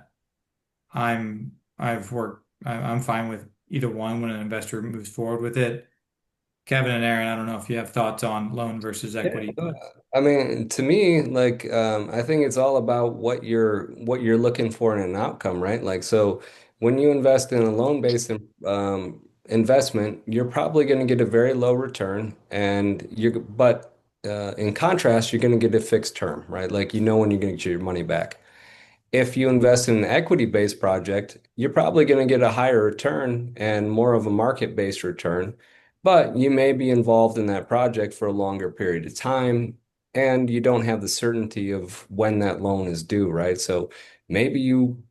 [SPEAKER 3] I'm fine with either one when an investor moves forward with it. Kevin and Aaron, I don't know if you have thoughts on loan versus
[SPEAKER 2] Yeah,
[SPEAKER 3] equity.
[SPEAKER 2] I mean, to me, like, I think it's all about what you're looking for in an outcome, right? Like, so when you invest in a loan-based investment, you're probably going to get a very low return, and but in contrast, you're going to get a fixed term, right? Like, when you're going to get your money back. If you invest in an equity-based project, you're probably going to get a higher return and more of a market-based return, but you may be involved in that project for a longer period of time, and you don't have the certainty of when that loan is due, right? So maybe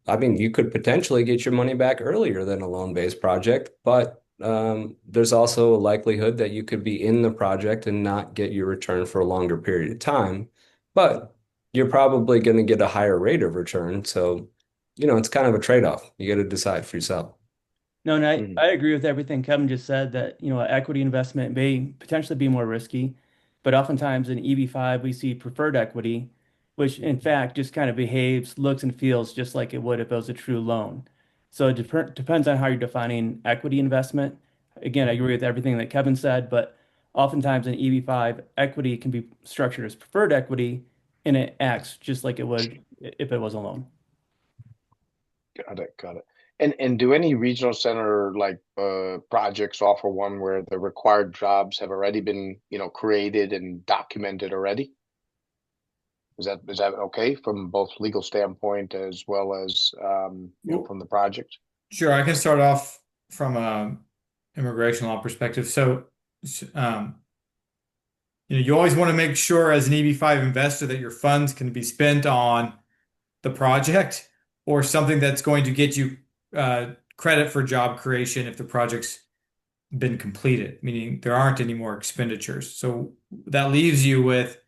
[SPEAKER 2] I mean, you could potentially get your money back earlier than a loan-based project, but there's also a likelihood that you could be in the project and not get your return for a longer period of time. But you're probably going to get a higher rate of return. So, it's kind of a trade-off. You got to decide for yourself.
[SPEAKER 4] No, and
[SPEAKER 1] Mhm.
[SPEAKER 4] I agree with everything Kevin just said that, equity investment may potentially be more risky, but oftentimes in EB-5 we see preferred equity, which in fact just kind of behaves, looks and feels just like it would if it was a true loan. So it depends on how you're defining equity investment. Again, I agree with everything that Kevin said, but oftentimes in EB-5, equity can be structured as preferred equity and it acts just like it would if it was a loan.
[SPEAKER 1] Got it. Got it. And do any regional center projects offer one where the required jobs have already been, created and documented already? Is that okay from both legal standpoint as well as
[SPEAKER 3] Well,
[SPEAKER 1] from the project?
[SPEAKER 3] sure, I can start off from a immigration law perspective. So, um, you always want to make sure as an EB-5 investor that your funds can be spent on the project or something that's going to get you credit for job creation if the project's been completed, meaning there aren't any more expenditures. So that leaves you with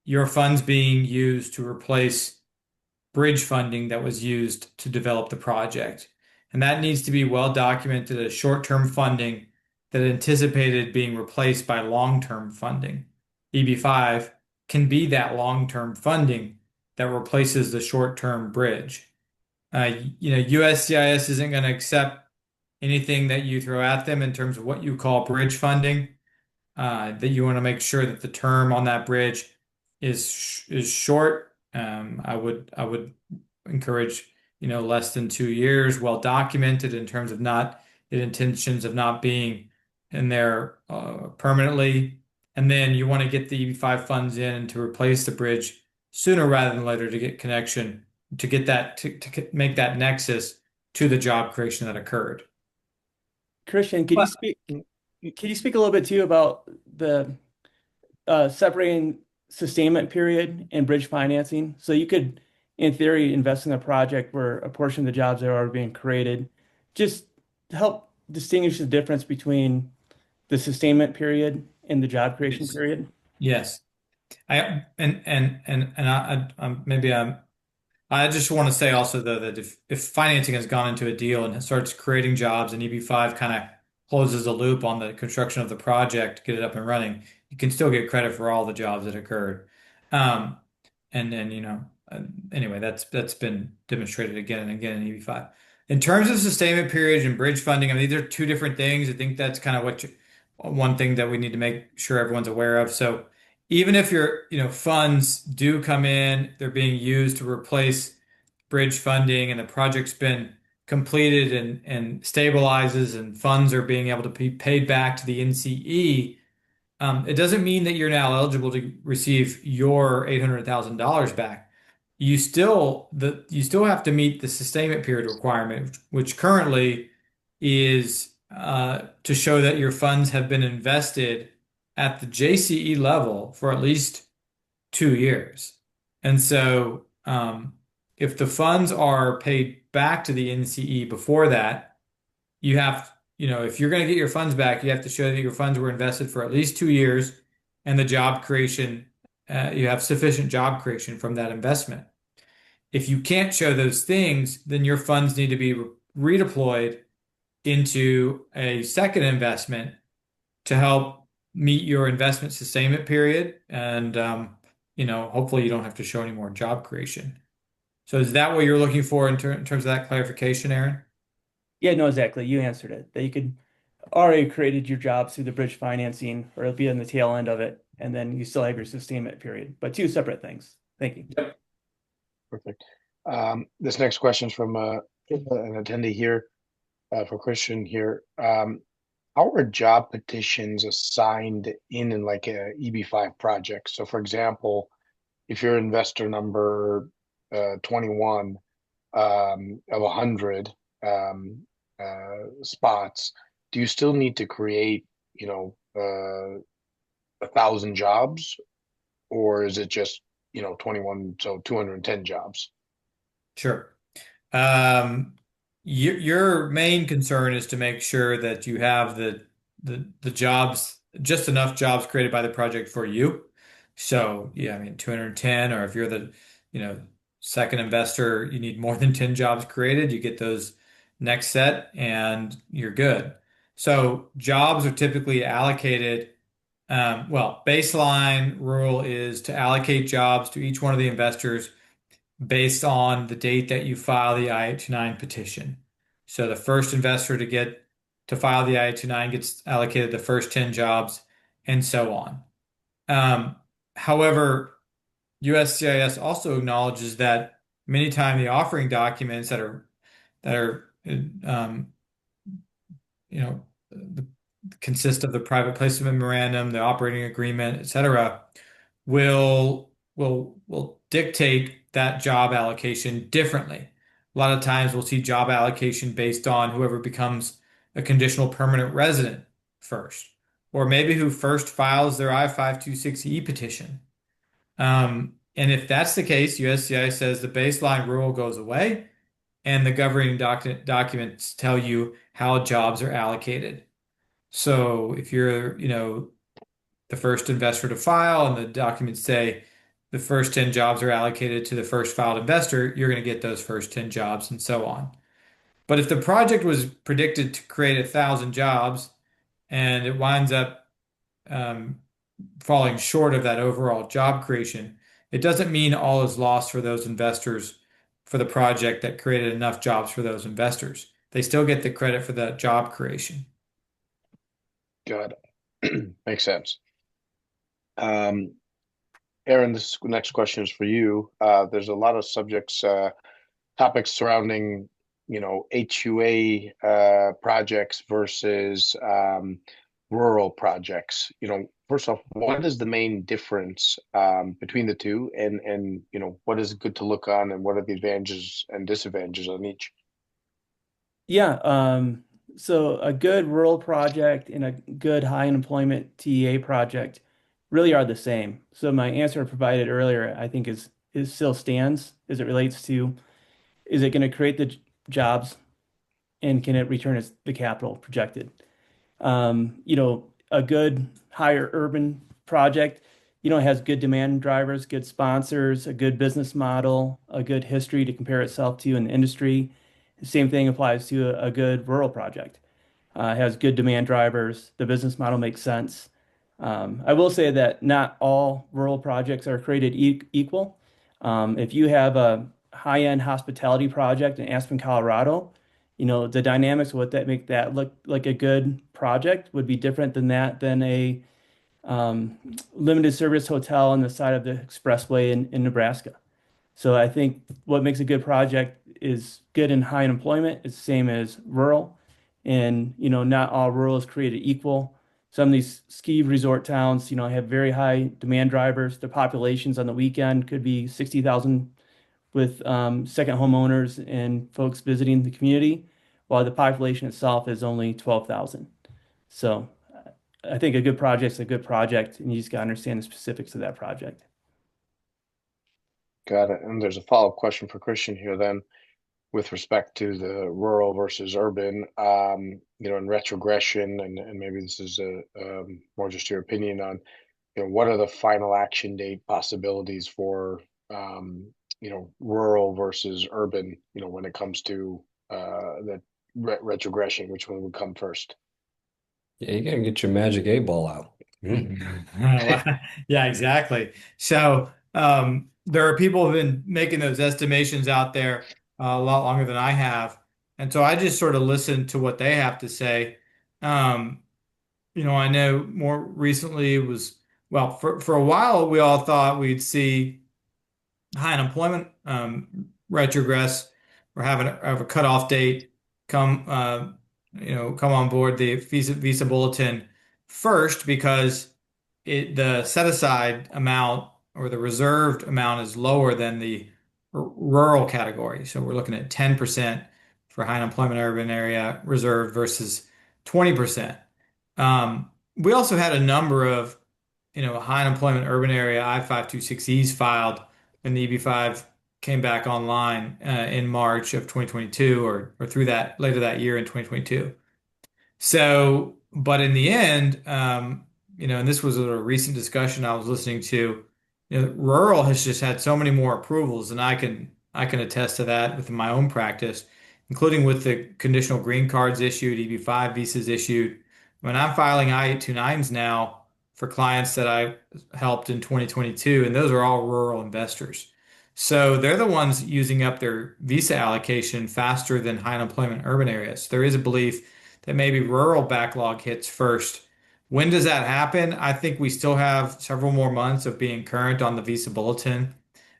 [SPEAKER 3] your funds being used to replace bridge funding that was used to develop the project. And that needs to be well documented as short-term funding that anticipated being replaced by long-term funding. EB-5 can be that long-term funding that replaces the short-term bridge. USCIS isn't going to accept anything that you throw at them in terms of what you call bridge funding. That you want to make sure that the term on that bridge is short. I would encourage less than 2 years, well documented in terms of not the intentions of not being in there permanently, and then you want to get the EB-5 funds in to replace the bridge sooner rather than later to get connection to get that to make that nexus to the job creation that occurred.
[SPEAKER 4] Christian,
[SPEAKER 1] Well,
[SPEAKER 4] can you speak a little bit too about the separating sustainment period and bridge financing? So you could, in theory, invest in a project where a portion of the jobs are already being created. Just to help distinguish the difference between the sustainment period and the job creation
[SPEAKER 3] Yes.
[SPEAKER 4] period.
[SPEAKER 3] Yes. I just want to say also though that if financing has gone into a deal and it starts creating jobs and EB-5 kind of closes a loop on the construction of the project, get it up and running, you can still get credit for all the jobs that occurred. Um, and then anyway, that's been demonstrated again and again in EB-5. In terms of sustainment periods and bridge funding, I mean, these are two different things. I think that's kind of one thing that we need to make sure everyone's aware of. So even if your funds do come in, they're being used to replace bridge funding and the project's been completed and stabilizes and funds are being able to be paid back to the NCE, it doesn't mean that you're now eligible to receive your $800,000 back. You still have to meet the sustainment period requirement, which currently is to show that your funds have been invested at the JCE level for at least 2 years. And so, if the funds are paid back to the NCE before that, if you're going to get your funds back, you have to show that your funds were invested for at least 2 years and the job creation, you have sufficient job creation from that investment. If you can't show those things, then your funds need to be redeployed into a second investment to help meet your investment sustainment period. And, hopefully you don't have to show any more job creation. So is that what you're looking for in terms of that clarification, Aaron?
[SPEAKER 4] Yeah, no, exactly. You answered it. That you could already created your jobs through the bridge financing, or it'll be on the tail end of it, and then you still have your sustainment period, but two separate things. Thank you.
[SPEAKER 3] Yep.
[SPEAKER 1] Perfect. This next question is from an attendee here, for Christian here. How are job petitions assigned in like a EB-5 project? So, for example, if you're investor number 21 of 100 spots, do you still need to create, 1,000 jobs, or is it just 21, so 210 jobs?
[SPEAKER 3] Sure. Your main concern is to make sure that you have the jobs, just enough jobs created by the project for you. So yeah, I mean 210, or if you're the second investor, you need more than 10 jobs created, you get those next set and you're good. So jobs are typically allocated. Baseline rule is to allocate jobs to each one of the investors based on the date that you file the I-829 petition. So the first investor to file the I-829 gets allocated the first 10 jobs, and so on. However, USCIS also acknowledges that many times the offering documents that are um, the, consist of the private placement memorandum, the operating agreement, et cetera, will dictate that job allocation differently. A lot of times we'll see job allocation based on whoever becomes a conditional permanent resident first, or maybe who first files their I-526E petition. And if that's the case, USCI says the baseline rule goes away and the governing documents tell you how jobs are allocated. So if you're, the first investor to file and the documents say the first 10 jobs are allocated to the first filed investor, you're going to get those first 10 jobs and so on. But if the project was predicted to create 1,000 jobs and it winds up um, falling short of that overall job creation, it doesn't mean all is lost for those investors for the project that created enough jobs for those investors. They still get the credit for that job creation.
[SPEAKER 1] Got it. Makes sense. Aaron, this next question is for you. There's a lot of topics surrounding, HUA projects versus rural projects. First off, what is the main difference between the two, and what is good to look on, and what are the advantages and disadvantages on each?
[SPEAKER 4] Yeah, so a good rural project and a good high unemployment TEA project really are the same. So my answer provided earlier, I think is still stands as it relates to, is it going to create the jobs and can it return the capital projected? A good higher urban project, has good demand drivers, good sponsors, a good business model, a good history to compare itself to in the industry. The same thing applies to a good rural project. It has good demand drivers. The business model makes sense. I will say that not all rural projects are created equal. If you have a high-end hospitality project in Aspen, Colorado, the dynamics of what that make that look like a good project would be different than a limited service hotel on the side of the expressway in Nebraska. So I think what makes a good project is good in high unemployment. It's the same as rural. And, not all rural is created equal. Some of these ski resort towns, have very high demand drivers. The populations on the weekend could be 60,000 with second homeowners and folks visiting the community, while the population itself is only 12,000. So I think a good project's a good project, and you just got to understand the specifics of that project.
[SPEAKER 1] Got it. And there's a follow-up question for Christian here then, with respect to the rural versus urban, in retrogression, and maybe this is more just your opinion on, what are the final action date possibilities for, rural versus urban, when it comes to that retrogression, which one would come first?
[SPEAKER 2] Yeah, you gotta get your magic 8 ball out.
[SPEAKER 3] Yeah, exactly. So there are people who've been making those estimations out there a lot longer than I have. And so I just sort of listen to what they have to say. Um, I know more recently it was, well, for a while, we all thought we'd see high unemployment retrogress or have a cutoff date come come on board the visa bulletin first because the set aside amount or the reserved amount is lower than the rural category. So we're looking at 10% for high unemployment urban area reserved versus 20%. We also had a number of high unemployment urban area I-526Es filed when the EB-5 came back online in March of 2022 or through that later that year in 2022. So, but in the end, and this was a recent discussion I was listening to, rural has just had so many more approvals, and I can attest to that with my own practice, including with the conditional green cards issued, EB-5 visas issued. When I'm filing I-829s now for clients that I helped in 2022, and those are all rural investors. So they're the ones using up their visa allocation faster than high unemployment urban areas. There is a belief that maybe rural backlog hits first. When does that happen? I think we still have several more months of being current on the visa bulletin.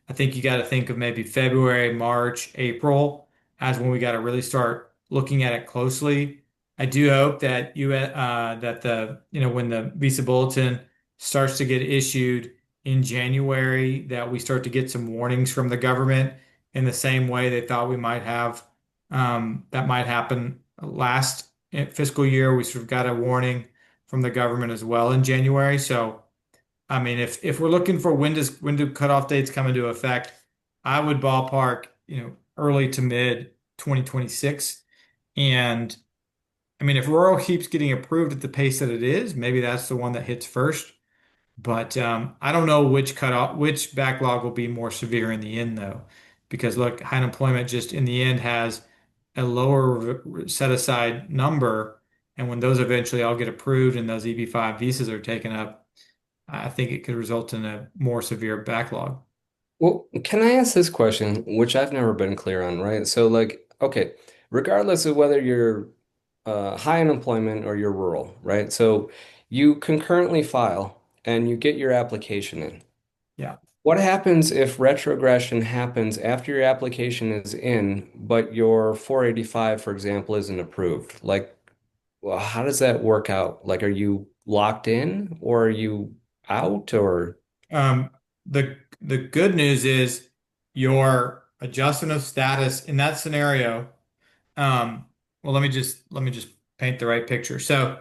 [SPEAKER 3] I think you got to think of maybe February, March, April as when we got to really start looking at it closely. I do hope that when the visa bulletin starts to get issued in January, that we start to get some warnings from the government in the same way they thought we might have. That might happen last fiscal year. We sort of got a warning from the government as well in January. So, I mean, if we're looking for when do cutoff dates come into effect, I would ballpark, early to mid 2026. And I mean, if rural keeps getting approved at the pace that it is, maybe that's the one that hits first. But I don't know which backlog will be more severe in the end, though, because look, high unemployment just in the end has a lower set aside number, and when those eventually all get approved and those EB-5 visas are taken up, I think it could result in a more severe backlog.
[SPEAKER 2] Well, can I ask this question, which I've never been clear on, right? So, like, okay, regardless of whether you're high unemployment or you're rural, right? So you concurrently file and you get your application in.
[SPEAKER 3] Yeah.
[SPEAKER 2] What happens if retrogression happens after your application is in, but your 485, for example, isn't approved? Like, well, how does that work out? Like, are you locked in or are you out or?
[SPEAKER 3] Um, the good news is your adjustment of status in that scenario. Well, let me just paint the right picture. So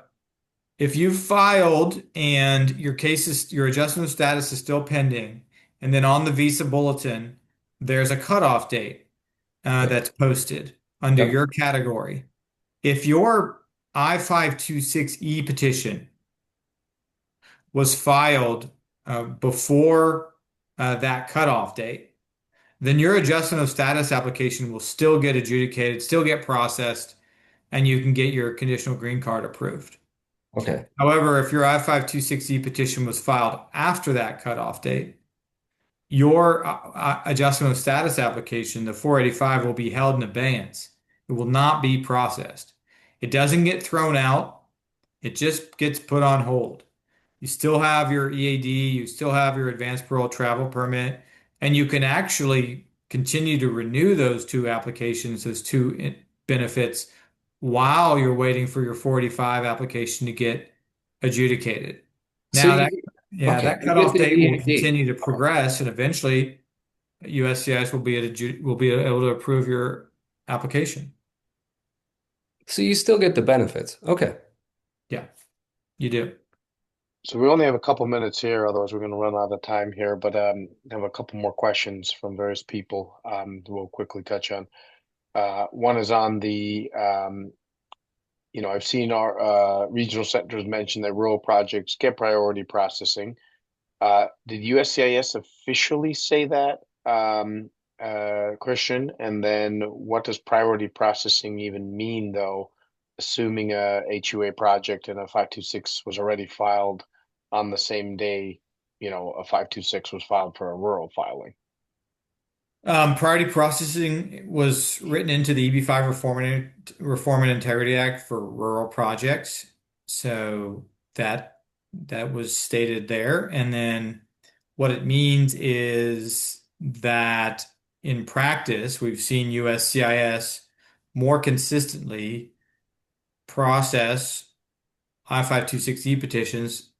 [SPEAKER 3] if you filed and your adjustment of status is still pending, and then on the visa bulletin, there's a cutoff date
[SPEAKER 2] Okay.
[SPEAKER 3] that's posted under
[SPEAKER 2] Yep.
[SPEAKER 3] your category. If your I-526E petition was filed before that cutoff date, then your adjustment of status application will still get adjudicated, still get processed, and you can get your conditional green card approved.
[SPEAKER 2] Okay.
[SPEAKER 3] However, if your I-526E petition was filed after that cutoff date, your adjustment of status application, the 485, will be held in abeyance. It will not be processed. It doesn't get thrown out. It just gets put on hold. You still have your EAD, you still have your advanced parole travel permit, and you can actually continue to renew those two applications, those two benefits, while you're waiting for your 485 application to get adjudicated.
[SPEAKER 2] So
[SPEAKER 3] Now
[SPEAKER 2] okay,
[SPEAKER 3] that
[SPEAKER 2] you get
[SPEAKER 3] cutoff
[SPEAKER 2] the
[SPEAKER 3] date will
[SPEAKER 2] EAD.
[SPEAKER 3] continue to progress, and eventually USCIS will be able to approve your application.
[SPEAKER 2] So you still get the benefits. Okay.
[SPEAKER 3] Yeah, you do.
[SPEAKER 1] So we only have a couple minutes here, otherwise we're going to run out of time here. But I have a couple more questions from various people we'll quickly touch on. One is on the I've seen our regional centers mention that rural projects get priority processing. Did USCIS officially say that, Christian? And then what does priority processing even mean, though, assuming a HUA project and a 526 was already filed on the same day, a 526 was filed for a rural filing?
[SPEAKER 3] Priority processing was written into the EB-5 Reform and Integrity Act for rural projects. So that was stated there. And then what it means is that in practice, we've seen USCIS more consistently process I-526E petitions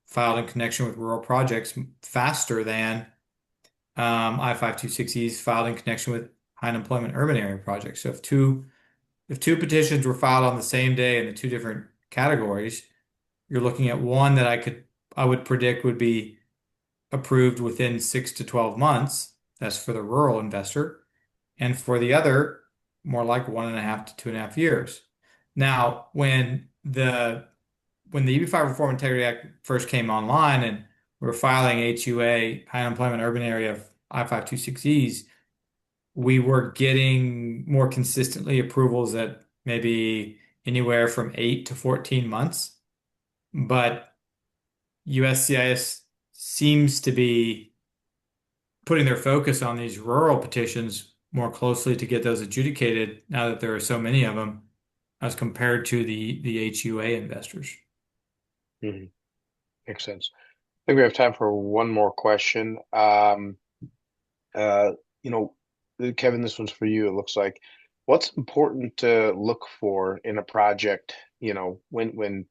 [SPEAKER 3] filed in connection with rural projects faster than I-526Es filed in connection with high unemployment urban area projects. So if two petitions were filed on the same day in the two different categories, you're looking at one that I would predict would be approved within 6 to 12 months. That's for the rural investor. And for the other, more like 1.5 to 2.5 years. Now, when the EB-5 Reform Integrity Act first came online and we were filing HUA, high unemployment urban area of I-526Es, we were getting more consistently approvals at maybe anywhere from 8 to 14 months. But USCIS seems to be putting their focus on these rural petitions more closely to get those adjudicated now that there are so many of them as compared to the HUA investors.
[SPEAKER 1] Hmm. Makes sense. I think we have time for one more question. Uh, you know, Kevin, this one's for you, it looks like. What's important to look for in a project, when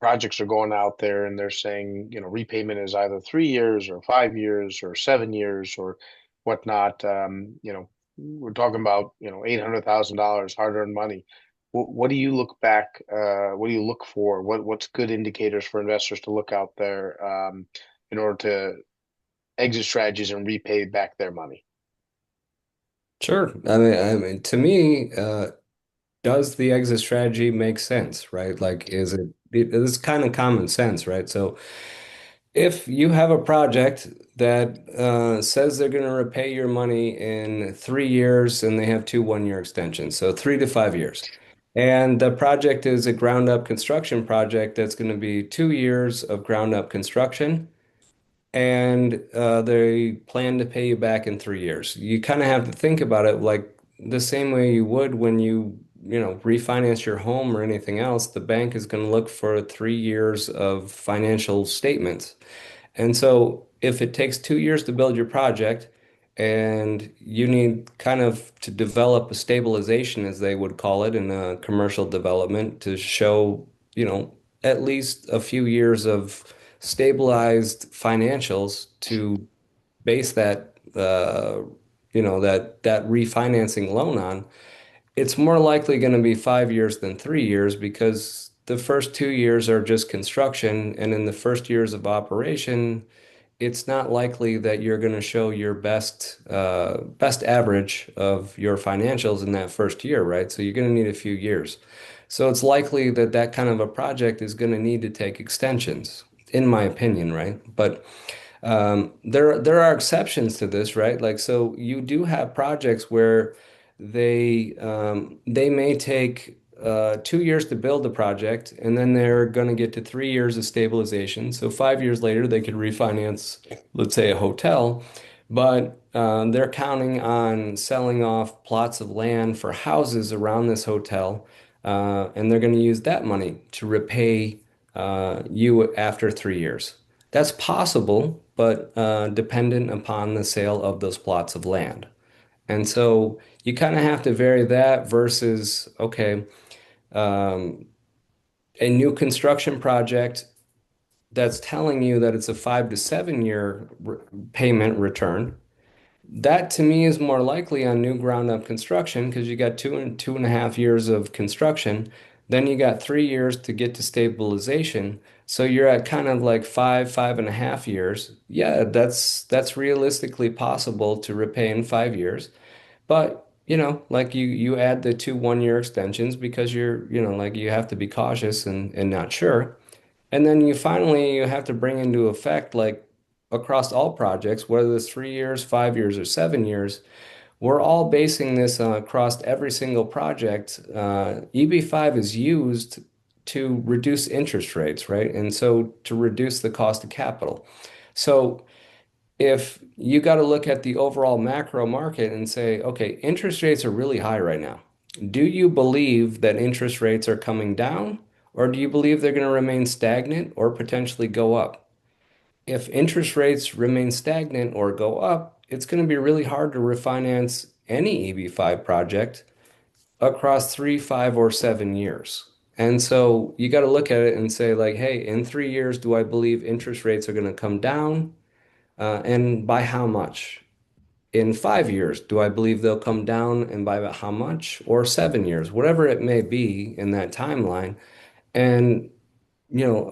[SPEAKER 1] projects are going out there and they're saying, repayment is either 3 years or 5 years or 7 years or whatnot. We're talking about, $800,000 hard-earned money. What do you look back? What do you look for? What's good indicators for investors to look out there in order to exit strategies and repay back their money?
[SPEAKER 2] Sure. I mean, to me, does the exit strategy make sense, right? Like, it's kind of common sense, right? So if you have a project that says they're going to repay your money in 3 years and they have two 1 year extensions, so 3 to 5 years, and the project is a ground up construction project that's going to be 2 years of ground up construction, and they plan to pay you back in 3 years. You kind of have to think about it like the same way you would when refinance your home or anything else. The bank is going to look for 3 years of financial statements. And so if it takes 2 years to build your project and you need kind of to develop a stabilization, as they would call it in commercial development, to show, at least a few years of stabilized financials to base that refinancing loan on, it's more likely going to be 5 years than 3 years because the first 2 years are just construction, and in the first years of operation, it's not likely that you're going to show your best average of your financials in that first year, right? So you're going to need a few years. So it's likely that that kind of a project is going to need to take extensions, in my opinion, right? But there are exceptions to this, right? Like, so you do have projects where they may take 2 years to build the project, and then they're going to get to 3 years of stabilization. So 5 years later, they could refinance, let's say, a hotel, but they're counting on selling off plots of land for houses around this hotel, and they're going to use that money to repay you after 3 years. That's possible, but dependent upon the sale of those plots of land. And so you kind of have to vary that versus, okay, um, a new construction project that's telling you that it's a 5 to 7 year payment return. That to me is more likely on new ground up construction because you got 2 and 2.5 years of construction. Then you got 3 years to get to stabilization. So you're at kind of like 5.5 years. Yeah, that's realistically possible to repay in 5 years. But like you add the two 1 year extensions because like you have to be cautious and not sure. And then you have to bring into effect, like across all projects, whether it's 3 years, 5 years, or 7 years, we're all basing this across every single project. EB-5 is used to reduce interest rates, right? And so to reduce the cost of capital. So if you got to look at the overall macro market and say, okay, interest rates are really high right now. Do you believe that interest rates are coming down, or do you believe they're going to remain stagnant or potentially go up? If interest rates remain stagnant or go up, it's going to be really hard to refinance any EB-5 project across 3, 5, or 7 years. And so you got to look at it and say, like, hey, in 3 years, do I believe interest rates are going to come down? And by how much? In 5 years, do I believe they'll come down and by about how much? Or 7 years, whatever it may be in that timeline. And,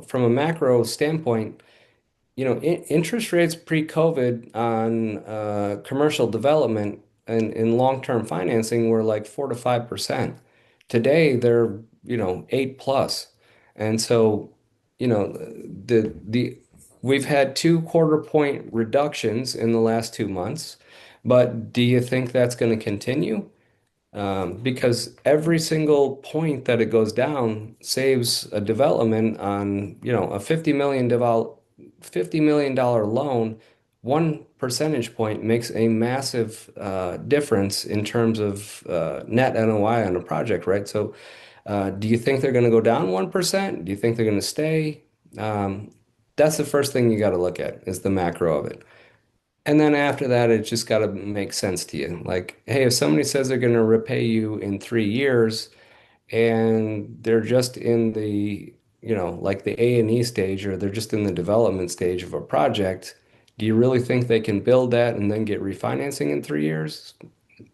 [SPEAKER 2] from a macro standpoint, interest rates pre-COVID on commercial development and in long-term financing were like 4 to 5%. Today, they're, 8 plus. And so, the we've had 2 quarter point reductions in the last 2 months, but do you think that's going to continue? Because every single point that it goes down saves a development on, a $50 million loan. 1 percentage point makes a massive difference in terms of net NOI on a project, right? So, do you think they're going to go down 1%? Do you think they're going to stay? Um, that's the first thing you got to look at is the macro of it. And then after that, it's just got to make sense to you. Like, hey, if somebody says they're going to repay you in 3 years and they're just in the, like the A&E stage, or they're just in the development stage of a project, do you really think they can build that and then get refinancing in 3 years?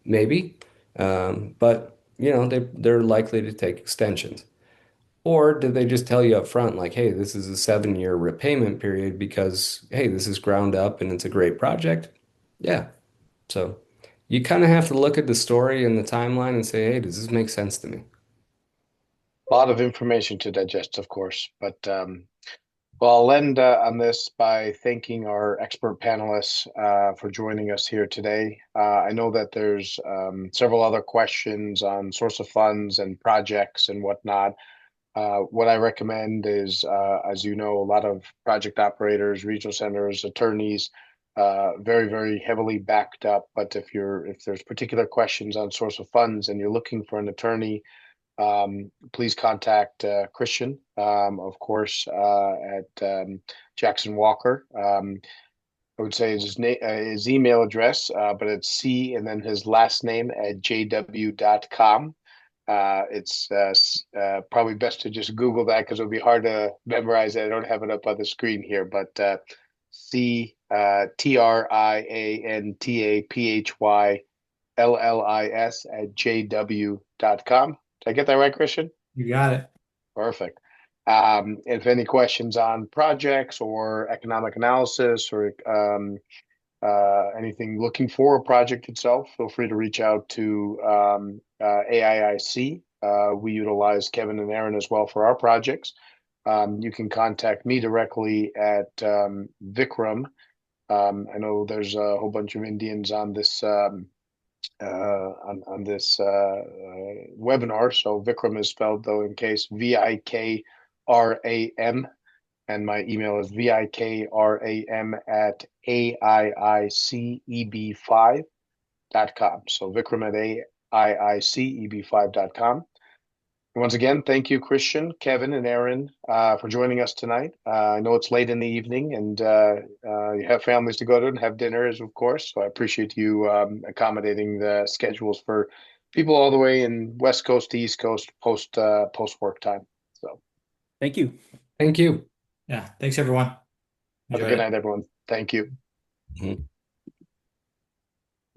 [SPEAKER 2] Maybe. But they're likely to take extensions. Or did they just tell you up front, like, hey, this is a 7-year repayment period because, hey, this is ground up and it's a great project? Yeah. So you kind of have to look at the story and the timeline and say, hey, does this make sense to me?
[SPEAKER 1] A lot of information to digest, of course, but well, I'll end on this by thanking our expert panelists for joining us here today. I know that there's several other questions on source of funds and projects and whatnot. What I recommend is, as you know, a lot of project operators, regional centers, attorneys, very, very heavily backed up. But if there's particular questions on source of funds and you're looking for an attorney, please contact Christian, of course, at Jackson Walker. I would say his email address, but it's C and then his last name at jw.com. It's probably best to just Google that because it'll be hard to memorize it. I don't have it up on the screen here, but Triantaphyllis at jw.com. Did I get that right, Christian?
[SPEAKER 3] You got it.
[SPEAKER 1] Perfect. If any questions on projects or economic analysis or anything looking for a project itself, feel free to reach out to AIIC. We utilize Kevin and Aaron as well for our projects. You can contact me directly at Vikram. I know there's a whole bunch of Indians on this webinar. So Vikram is spelled, though, in case, Vikram, and my email is vikram at AIICEB5.com. So Vikram at AIICEB5.com. And once again, thank you, Christian, Kevin, and Aaron, for joining us tonight. I know it's late in the evening, and you have families to go to and have dinners, of course. So I appreciate you accommodating the schedules for people all the way in West Coast to East Coast post work time. So
[SPEAKER 4] Thank you.
[SPEAKER 2] Thank you.
[SPEAKER 3] Yeah. Thanks, everyone.
[SPEAKER 1] have a
[SPEAKER 3] Enjoyed
[SPEAKER 1] good
[SPEAKER 3] it.
[SPEAKER 1] night, everyone. Thank you.
[SPEAKER 2] Mhm.